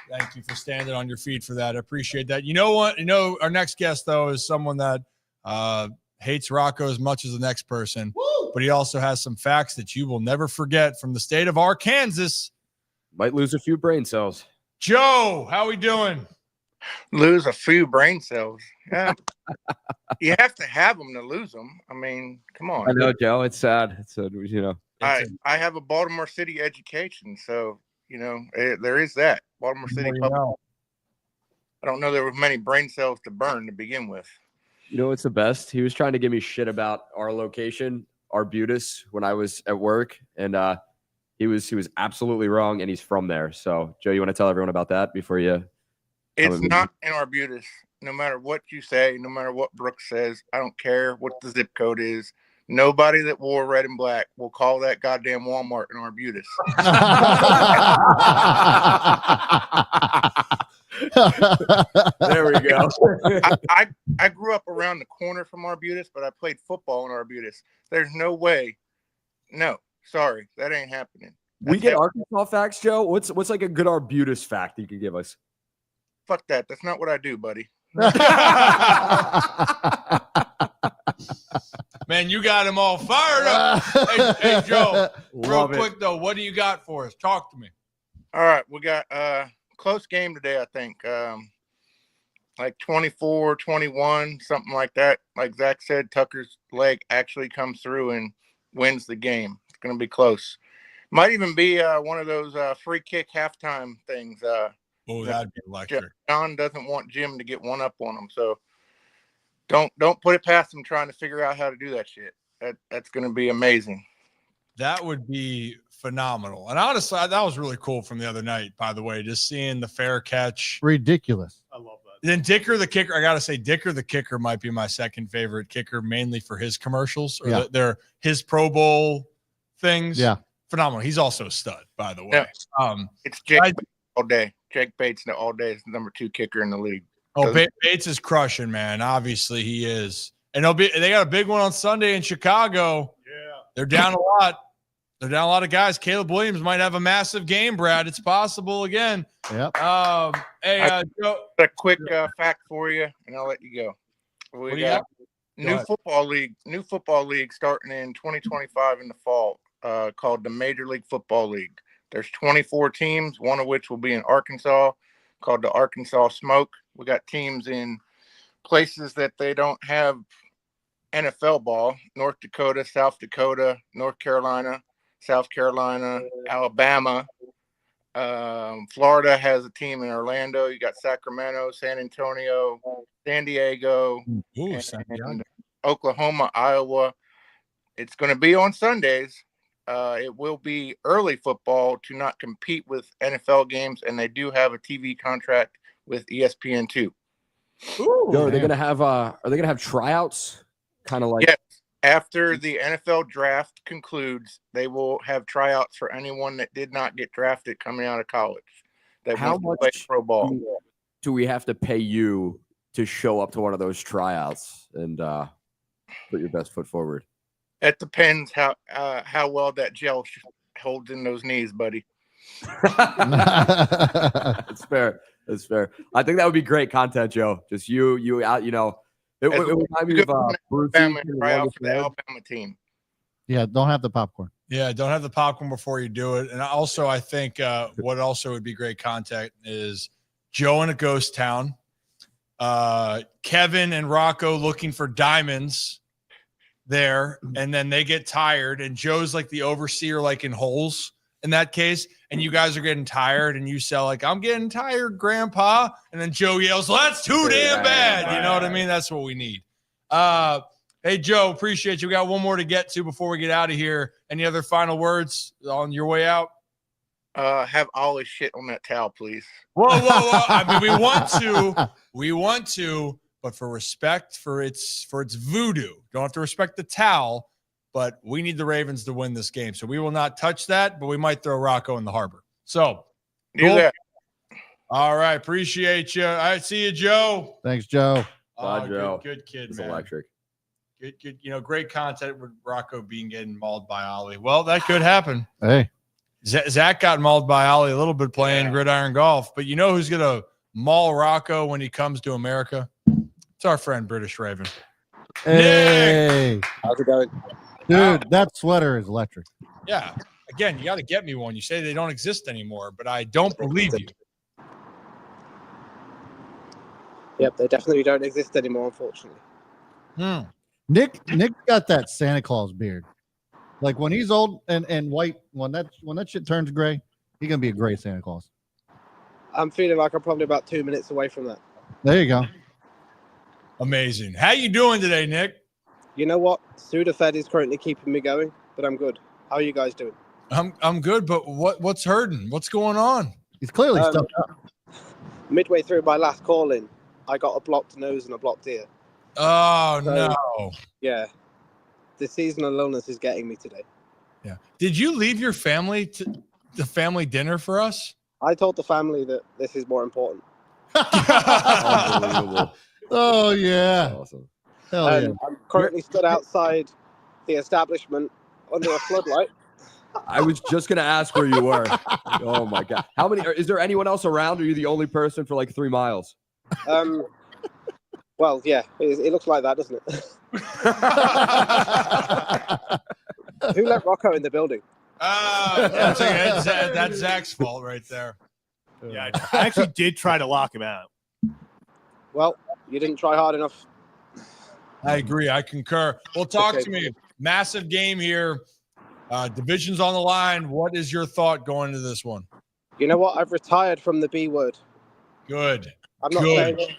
Thank you for standing on your feet for that. I appreciate that. You know what? Our next guest, though, is someone that hates Rocco as much as the next person, but he also has some facts that you will never forget from the state of Arkansas. Might lose a few brain cells. Joe, how we doing? Lose a few brain cells. Yeah. You have to have them to lose them. I mean, come on. I know, Joe. It's sad. I have a Baltimore City education, so there is that. Baltimore City Public. I don't know there were many brain cells to burn to begin with. You know what's the best? He was trying to give me shit about our location, Arbutus, when I was at work, and he was absolutely wrong, and he's from there. So, Joe, you want to tell everyone about that before you? It's not in Arbutus. No matter what you say, no matter what Brooks says, I don't care what the zip code is. Nobody that wore red and black will call that goddamn Walmart in Arbutus. There we go. I grew up around the corner from Arbutus, but I played football in Arbutus. There's no way. No, sorry, that ain't happening. We get Arkansas facts, Joe. What's like a good Arbutus fact you can give us? Fuck that. That's not what I do, buddy. Man, you got him all fired up. Hey, Joe, real quick, though, what do you got for us? Talk to me. All right, we got close game today, I think. Like 24-21, something like that. Like Zach said, Tucker's leg actually comes through and wins the game. It's going to be close. Might even be one of those free kick halftime things. That'd be electric. John doesn't want Jim to get one up on him, so don't put it past him trying to figure out how to do that shit. That's going to be amazing. That would be phenomenal. And honestly, that was really cool from the other night, by the way, just seeing the fair catch. Ridiculous. I love that. Then Dicker the kicker, I got to say, Dicker the kicker might be my second favorite kicker, mainly for his commercials or his Pro Bowl things. Yeah. Phenomenal. He's also a stud, by the way. Yeah. It's Jake Bates all day. Jake Bates all day is the number 2 kicker in the league. Oh, Bates is crushing, man. Obviously, he is. And they got a big one on Sunday in Chicago. Yeah. They're down a lot. They're down a lot of guys. Caleb Williams might have a massive game, Brad. It's possible again. Yep. Hey, Joe. A quick fact for you, and I'll let you go. We got new football league starting in 2025 in the fall, called the Major League Football League. There's 24 teams, one of which will be in Arkansas, called the Arkansas Smoke. We got teams in places that they don't have NFL ball. North Dakota, South Dakota, North Carolina, South Carolina, Alabama. Florida has a team in Orlando. You got Sacramento, San Antonio, San Diego, Ooh, and Oklahoma, Iowa. It's going to be on Sundays. It will be early football to not compete with NFL games, and they do have a TV contract with ESPN too. Yo, are they gonna have tryouts? Kind of like Yes. After the NFL draft concludes, they will have tryouts for anyone that did not get drafted coming out of college. That how wants to play much pro ball. do we have to pay you to show up to one of those tryouts and put your best foot forward? It depends how well that gel holds in those knees, buddy. That's fair. That's fair. I think that would be great content, Joe. Just you out. It would remind me of Brucey Alabama, and try out Longest for the Road. Alabama team. Yeah, don't have the popcorn. Yeah, don't have the popcorn before you do it. And also, I think what also would be great content is Joe in a ghost town, Kevin and Rocco looking for diamonds there, and then they get tired, and Joe's like the overseer, like in holes in that case, and you guys are getting tired, and you sell like, I'm getting tired, Grandpa, and then Joe yells, well, that's too damn bad. You know what I mean? That's what we need. Hey, Joe, appreciate you. We got one more to get to before we get out of here. Any other final words on your way out? Have all this shit on that towel, please. Whoa. I mean, we want to, but for respect for its voodoo. Don't have to respect the towel, but we need the Ravens to win this game. So we will not touch that, but we might throw Rocco in the harbor. So Do that. All right. Appreciate you. All right. See you, Joe. Thanks, Joe. Bye, Joe. Good kid, It's man. electric. Good. Great content with Rocco being getting mauled by Ollie. Well, that could happen. Hey. Zach got mauled by Ollie a little bit playing gridiron golf, but you know who's going to maul Rocco when he comes to America? It's our friend British Raven. Hey. How's it going? Dude, that sweater is electric. Yeah. Again, you got to get me one. You say they don't exist anymore, but I don't believe you. Yep, they definitely don't exist anymore, unfortunately. Nick got that Santa Claus beard. Like when he's old and white, when that shit turns gray, he's gonna be a great Santa Claus. I'm feeling like I'm probably about 2 minutes away from that. There you go. Amazing. How you doing today, Nick? You know what? Sudafed is currently keeping me going, but I'm good. How are you guys doing? I'm good, but what's hurting? What's going on? He's clearly stuffed up. Midway through my last call-in, I got a blocked nose and a blocked ear. Oh, So- no. Yeah. The seasonal illness is getting me today. Yeah. Did you leave your family to the family dinner for us? I told the family that this is more important. Unbelievable. Oh yeah. Awesome. Hell yeah. I'm currently stood outside the establishment under a floodlight. I was just going to ask where you were. Oh, my God. How many? Is there anyone else around? Or are you the only person for like 3 miles? Well, yeah, it looks like that, doesn't it? Who let Rocco in the building? That's Zach's fault right there. Yeah, I actually did try to lock him out. Well, you didn't try hard enough. I agree. I concur. Well, talk to me. Massive game here. Division's on the line. What is your thought going into this one? You know what? I've retired from the B word. Good. I'm not Good. saying it.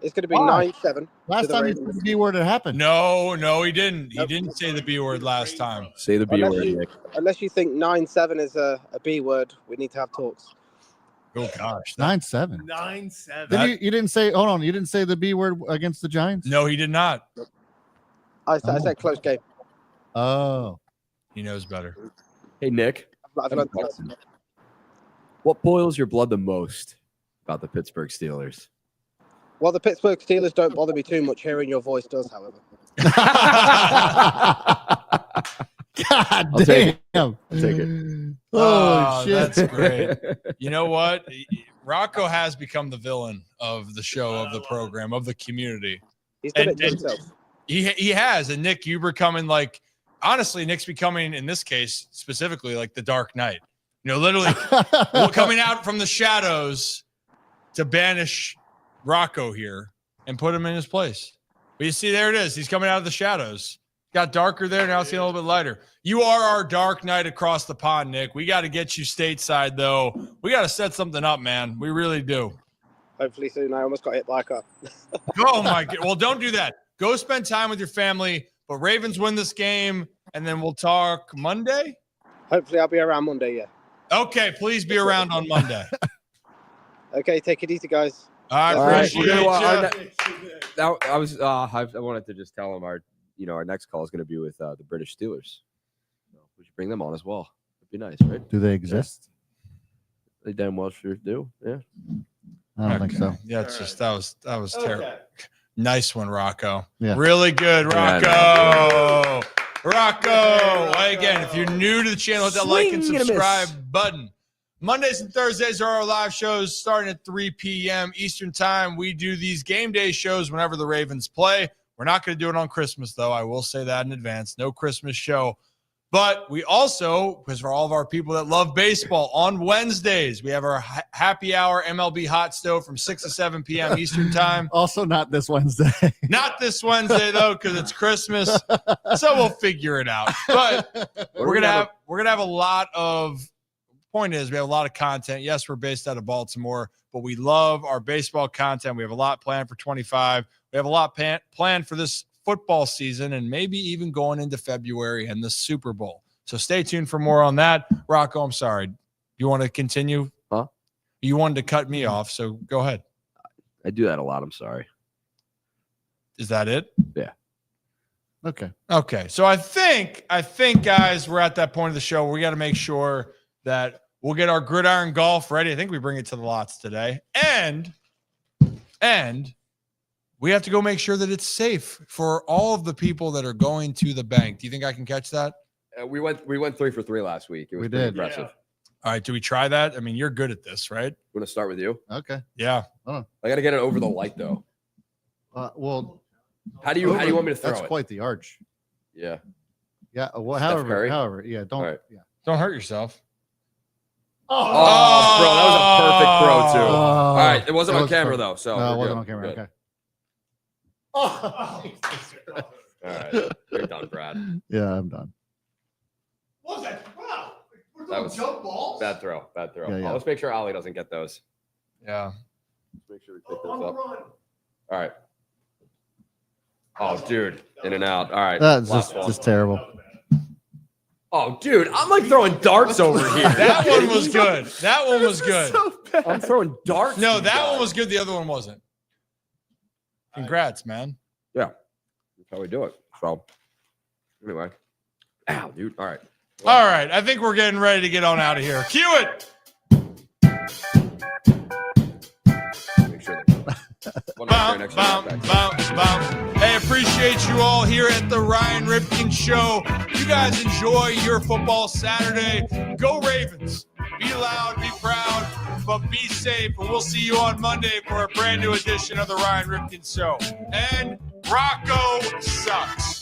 It's going to be Why? 9-7. Last time you said the B word had happened. No, he didn't. He didn't say the B word last time. Say the B Unless word, you- Nick. Unless you think 9-7 is a B word, we need to have talks. Oh gosh. 9-7. 9-7. Then you didn't say. Hold on. You didn't say the B word against the Giants. No, he did not. I said close game. Oh. He knows better. Hey, Nick. I've learned the lesson. What boils your blood the most about the Pittsburgh Steelers? Well, the Pittsburgh Steelers don't bother me too much. Hearing your voice does, however. God I'll take damn. I'll take it. Oh, shit. That's great. You know what? Rocco has become the villain of the show, of the program, of the community. He's done And- it to himself. He has. And Nick, you becoming like, honestly, Nick's becoming, in this case, specifically like the Dark Knight. You know, literally coming out from the shadows to banish Rocco here and put him in his place. But you see, there it is. He's coming out of the shadows. Got darker there. Now it's getting a little bit lighter. You are our dark knight across the pond, Nick. We got to get you stateside, though. We got to set something up, man. We really do. Hopefully soon. I almost got hit by a car. Oh, my God. Well, don't do that. Go spend time with your family. But Ravens win this game, and then we'll talk Monday. Hopefully I'll be around Monday, yeah. Okay, please be around on Monday. Okay, take it easy, guys. I All right, appreciate you. I wanted to just tell him our next call is going to be with the British Steelers. So we should bring them on as well. It'd be nice, right? Do they exist? They damn well sure do. Yeah. I don't think so. Yeah, it's just that was terrible. Nice one, Rocco. Yeah. Really good, Rocco. Rocco. Again, if you're new to the channel, hit that like and subscribe button. Mondays and Thursdays are our live shows starting at 3 p.m. Eastern time. We do these game day shows whenever the Ravens play. We're not going to do it on Christmas, though. I will say that in advance. No Christmas show. But we also, because for all of our people that love baseball, on Wednesdays, we have our happy hour MLB hot stove from 6 to 7 p.m. Eastern time. Also not this Wednesday. Not this Wednesday, though, because it's Christmas. So we'll figure it out. But we're gonna have a lot of point is we have a lot of content. Yes, we're based out of Baltimore, but we love our baseball content. We have a lot planned for 25. We have a lot planned for this football season and maybe even going into February and the Super Bowl. So stay tuned for more on that. Rocco, I'm sorry. You want to continue? Huh? You wanted to cut me off, so go ahead. I do that a lot. I'm sorry. Is that it? Yeah. Okay. Okay. So I think, guys, we're at that point of the show where we got to make sure that we'll get our gridiron golf ready. I think we bring it to the lots today. And we have to go make sure that it's safe for all of the people that are going to the bank. Do you think I can catch that? We went 3 for 3 last week. It was pretty impressive. Yeah. All right. Do we try that? I mean, you're good at this, right? I'm going to start with you. Okay. Yeah. Oh. I got to get it over the light, though. Well, how do you want me to throw that's it? quite the arch. Yeah. Yeah. Well, Curry? however, yeah. Don't. Right. Yeah. Don't hurt yourself. Oh, bro, that was a perfect throw, too. Oh. All right. It wasn't That on was camera, perfect. though. So No, it we're wasn't good. on camera. Good. Okay. All right. You're done, Brad. Yeah, I'm done. What was that? Wow. We're That was jump balls? Bad throw. Yeah, yeah. Let's make sure Ollie doesn't get those. Yeah. Let's make sure we pick those up. All right. Oh, dude. In and out. All right. That's Last one. just terrible. Oh, dude. I'm like throwing darts over here. That one was good. That one was good. I'm throwing darts. No, you that guys. one was good. The other one wasn't. Congrats, man. Yeah. That's how we do it. So, anyway. Ow, dude. All right. All right. I think we're getting ready to get on out of here. Cue it. Make sure Bounce, bounce, bounce, bounce. Hey, appreciate you all here at the Ryan Ripken Show. You guys enjoy your football Saturday. Go Ravens. Be loud, be proud, but be safe. And we'll see you on Monday for a brand new edition of the Ryan Ripken Show. And Rocco sucks.